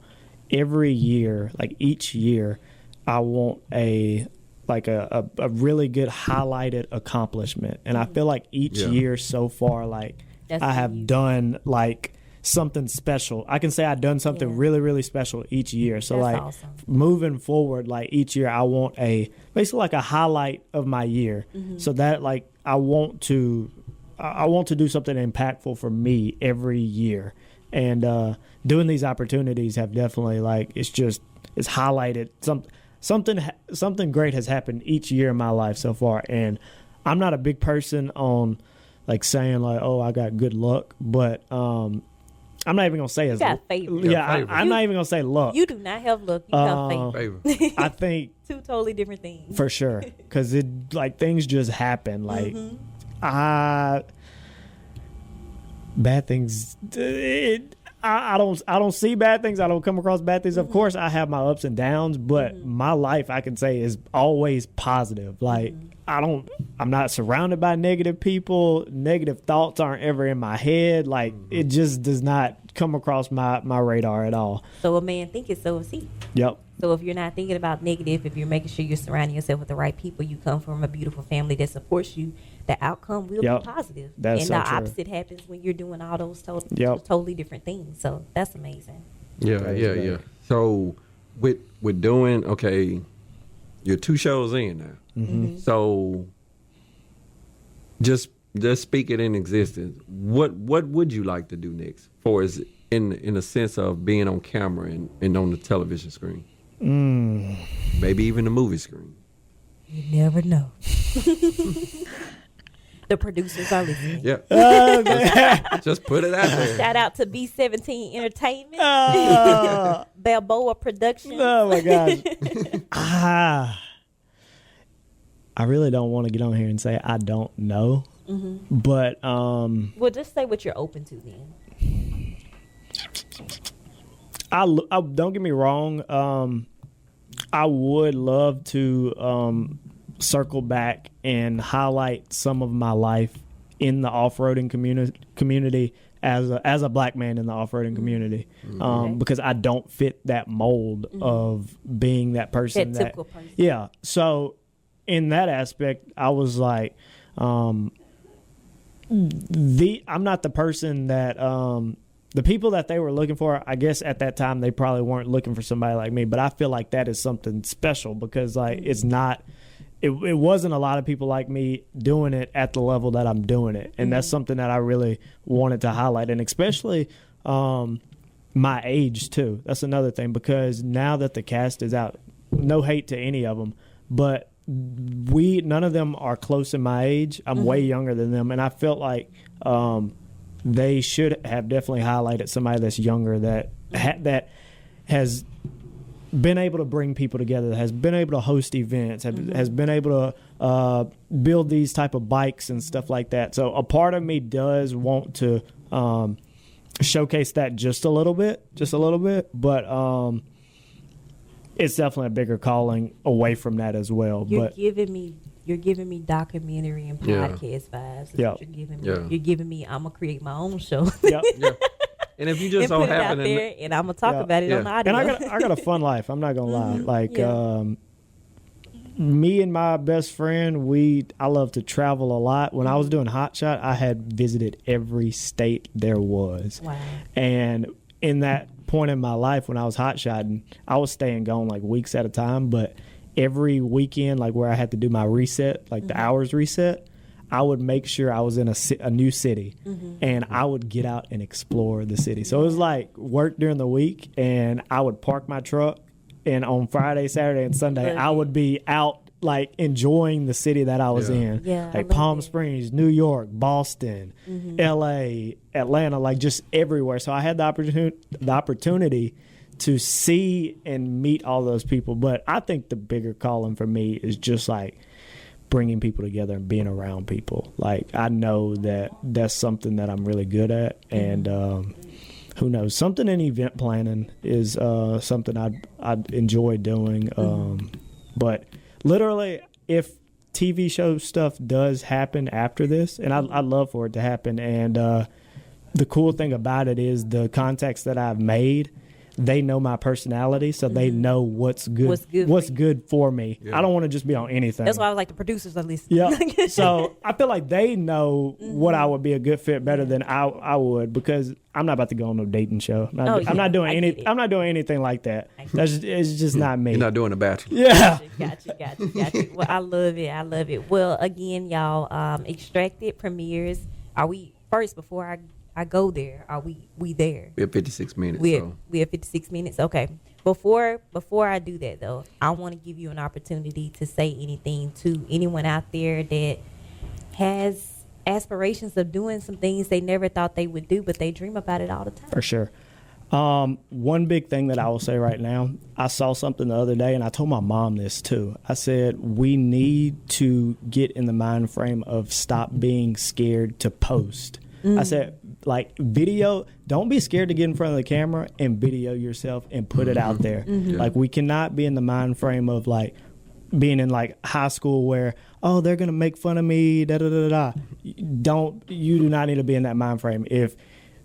Every year, like each year, I want a really good highlighted accomplishment, and I feel like each year so far, like I have done like something special. I can say I've done something really, really special each year. So that's awesome. Moving forward, like each year, I want basically like a highlight of my year, so that like I want to do something impactful for me every year, and doing these opportunities have definitely it's highlighted something great has happened each year in my life so far. And I'm not a big person on like saying like, oh, I got good luck, but I'm not even gonna say it's favor. I'm not even gonna say luck. You do not have luck. You got favor. I think two totally different things for sure, because it things just happen. Like bad things. I don't see bad things. I don't come across bad things. Of course, I have my ups and downs, but my life, I can say, is always positive. Like I'm not surrounded by negative people. Negative thoughts aren't ever in my head. Like it just does not come across my radar at all. So a man thinketh, so is he. Yep. So if you're not thinking about negative, if you're making sure you're surrounding yourself with the right people, you come from a beautiful family that supports you, the outcome will be positive. That's and so the true. opposite happens when you're doing all those Yep. totally different things. So that's amazing. Yeah. So with doing, okay, you're 2 shows in now. Mm-hmm. So just speak it in existence. What would you like to do next for is in a sense of being on camera and on the television screen? Maybe even the movie screen. You never know. The producers are listening. Yeah. Just put it out there. Shout out to B17 Entertainment, Balboa Productions. Oh my gosh. I really don't want to get on here and say I don't know. But well, just say what you're open to then. I don't get me wrong. I would love to circle back and highlight some of my life in the off-roading community as a black man in the off-roading community, because I don't fit that mold of being that person. That typical person. Yeah. So in that aspect, I was like, I'm not the person that the people that they were looking for. I guess at that time they probably weren't looking for somebody like me, but I feel like that is something special because like it's not. It wasn't a lot of people like me doing it at the level that I'm doing it, and that's something that I really wanted to highlight, and especially my age too. That's another thing because now that the cast is out, no hate to any of them, but none of them are close in my age. I'm way younger than them, and I felt like they should have definitely highlighted somebody that's younger that has been able to bring people together, has been able to host events, has been able to build these type of bikes and stuff like that. So a part of me does want to showcase that just a little bit, but it's definitely a bigger calling away from that as well. You're giving me documentary and podcast vibes. That's what you're giving me. You're giving me. I'm gonna create my own show. Yeah. And if you just and so put it out happen, there, and I'm gonna talk about it on the audio. And I got a fun life. I'm not gonna lie. Like me and my best friend, I love to travel a lot. When I was doing Hot Shot, I had visited every state there was. Wow. And in that point in my life when I was hot shotting, I was staying gone like weeks at a time, but every weekend, like where I had to do my reset, like the hours reset, I would make sure I was in a new city, and I would get out and explore the city. So it was like work during the week, and I would park my truck, and on Friday, Saturday, and Sunday, I would be out like enjoying the city that I was in. Yeah, like Palm Springs, New York, Boston, LA, Atlanta, like just everywhere. So I had the opportunity to see and meet all those people. But I think the bigger calling for me is just like bringing people together and being around people. Like I know that that's something that I'm really good at, and who knows, something in event planning is something I'd enjoy doing. But literally, if TV show stuff does happen after this, and I'd love for it to happen, and the cool thing about it is the contacts that I've made, they know my personality, so they know what's good for me. I don't want to just be on anything. That's why I was like, the producers are listening. Yeah. So I feel like they know what I would be a good fit better than I would, because I'm not about to go on no dating show. I'm not doing anything like that. It's just not me. You're not doing a Bachelor. Yeah. Gotcha. Well, I love it. Well, again, y'all, Extracted premieres. Are we first before I go there? Are we there? We have 56 minutes. We have 56 minutes. Okay. Before I do that though, I want to give you an opportunity to say anything to anyone out there that has aspirations of doing some things they never thought they would do, but they dream about it all the time. For sure. One big thing that I will say right now, I saw something the other day, and I told my mom this too. I said, we need to get in the mind frame of stop being scared to post. I said, like, video, don't be scared to get in front of the camera and video yourself and put it out there. Like, we cannot be in the mind frame of, like, being in, like, high school where, oh, they're going to make fun of me, da-da-da-da-da. You do not need to be in that mind frame. If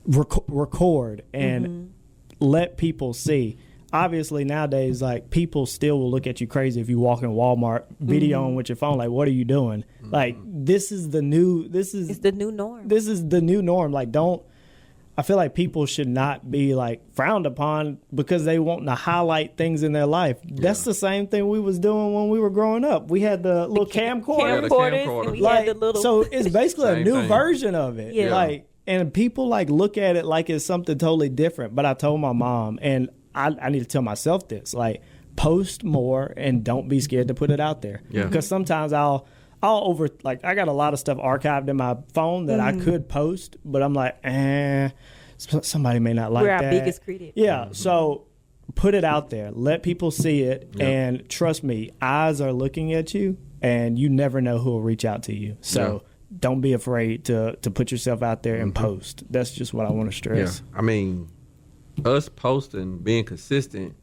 record and let people see. Obviously, nowadays, like, people still will look at you crazy if you walk in Walmart videoing with your phone. Like, what are you doing? Like, it's the new norm. This is the new norm. Like, I feel like people should not be, like, frowned upon because they want to highlight things in their life. That's the same thing we was doing when we were growing up. We had the little camcorder. And we had the little. So it's basically a new version of it. Yeah. Like, and people, like, look at it like it's something totally different. But I told my mom, and I need to tell myself this, like, post more and don't be scared to put it out there. Yeah. Because sometimes I got a lot of stuff archived in my phone that I could post, but I'm like, somebody may not like that. We're our biggest critic. Yeah. So put it out there. Let people see it. Yeah. And trust me, eyes are looking at you and you never know who will reach out to you. So don't be afraid to put yourself out there and post. That's just what I want to stress. Yeah. I mean, us posting, being consistent,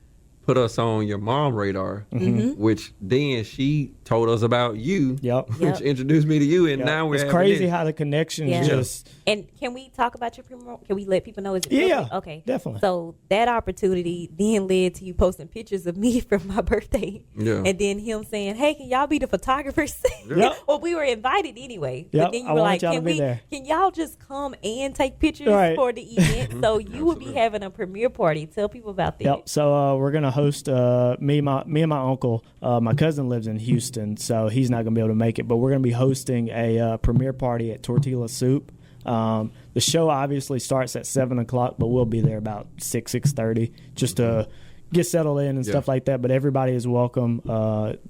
put us on your mom radar, which then she told us about you, which introduced me to you, and now we're it's crazy how the connections just. And can we talk about your premiere? Can we let people know? Is it public? Okay, definitely. So that opportunity then led to you posting pictures of me for my birthday, and then him saying, "Hey, can y'all be the photographers?" Well, we were invited anyway, but then you were like, "Can y'all just come and take pictures for the event?" So you will be having a premiere party. Tell people about that. Yep. So we're gonna host me and my uncle. My cousin lives in Houston, so he's not gonna be able to make it. But we're gonna be hosting a premiere party at Tortilla Soup. The show obviously starts at 7:00, but we'll be there about 6:30 just to get settled in and stuff like that. But everybody is welcome.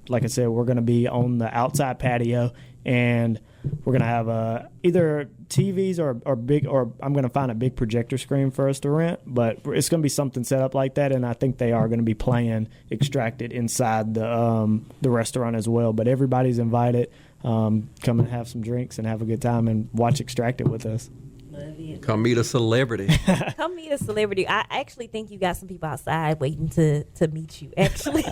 Like I said, we're going to be on the outside patio, and we're going to have either TVs or big, or I'm going to find a big projector screen for us to rent. But it's going to be something set up like that, and I think they are going to be playing Extracted inside the restaurant as well. But everybody's invited. Come and have some drinks and have a good time and watch Extracted with us. Love it. Come meet a celebrity. Come meet a celebrity. I actually think you got some people outside waiting to meet you. Actually,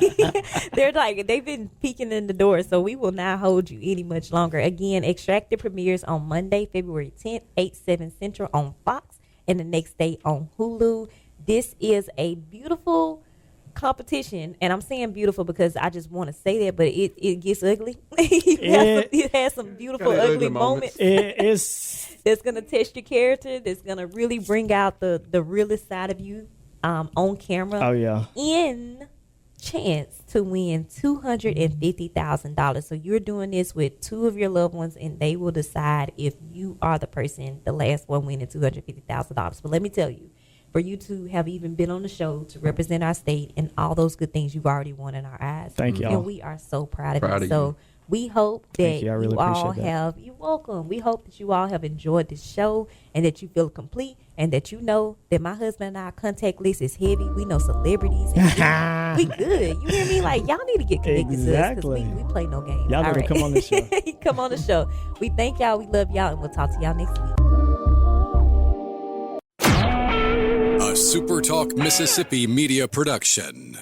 they've been peeking in the door, so we will not hold you any much longer. Again, Extracted premieres on Monday, February 10th, 8/7 Central on Fox, and the next day on Hulu. This is a beautiful competition, and I'm saying beautiful because I just want to say that, but it gets ugly. It has some beautiful ugly moments. It is that's gonna test your character. That's gonna really bring out the realest side of you on camera. Oh yeah. In chance to win $250,000. So you're doing this with two of your loved ones, and they will decide if you are the person, the last one winning $250,000. But let me tell you, for you to have even been on the show to represent our state and all those good things, you've already won in our eyes. Thank you. And we are so proud of you. So we hope that you. I really appreciate that. You're welcome. We hope that you all have enjoyed this show and that you feel complete and that you know that my husband and our contact list is heavy. We know celebrities. And we good. You hear me? Like, y'all need to get connected to us because we play no games. Y'all need to come on the show. Come on the show. We thank y'all. We love y'all, and we'll talk to y'all next week. A Supertalk Mississippi media production.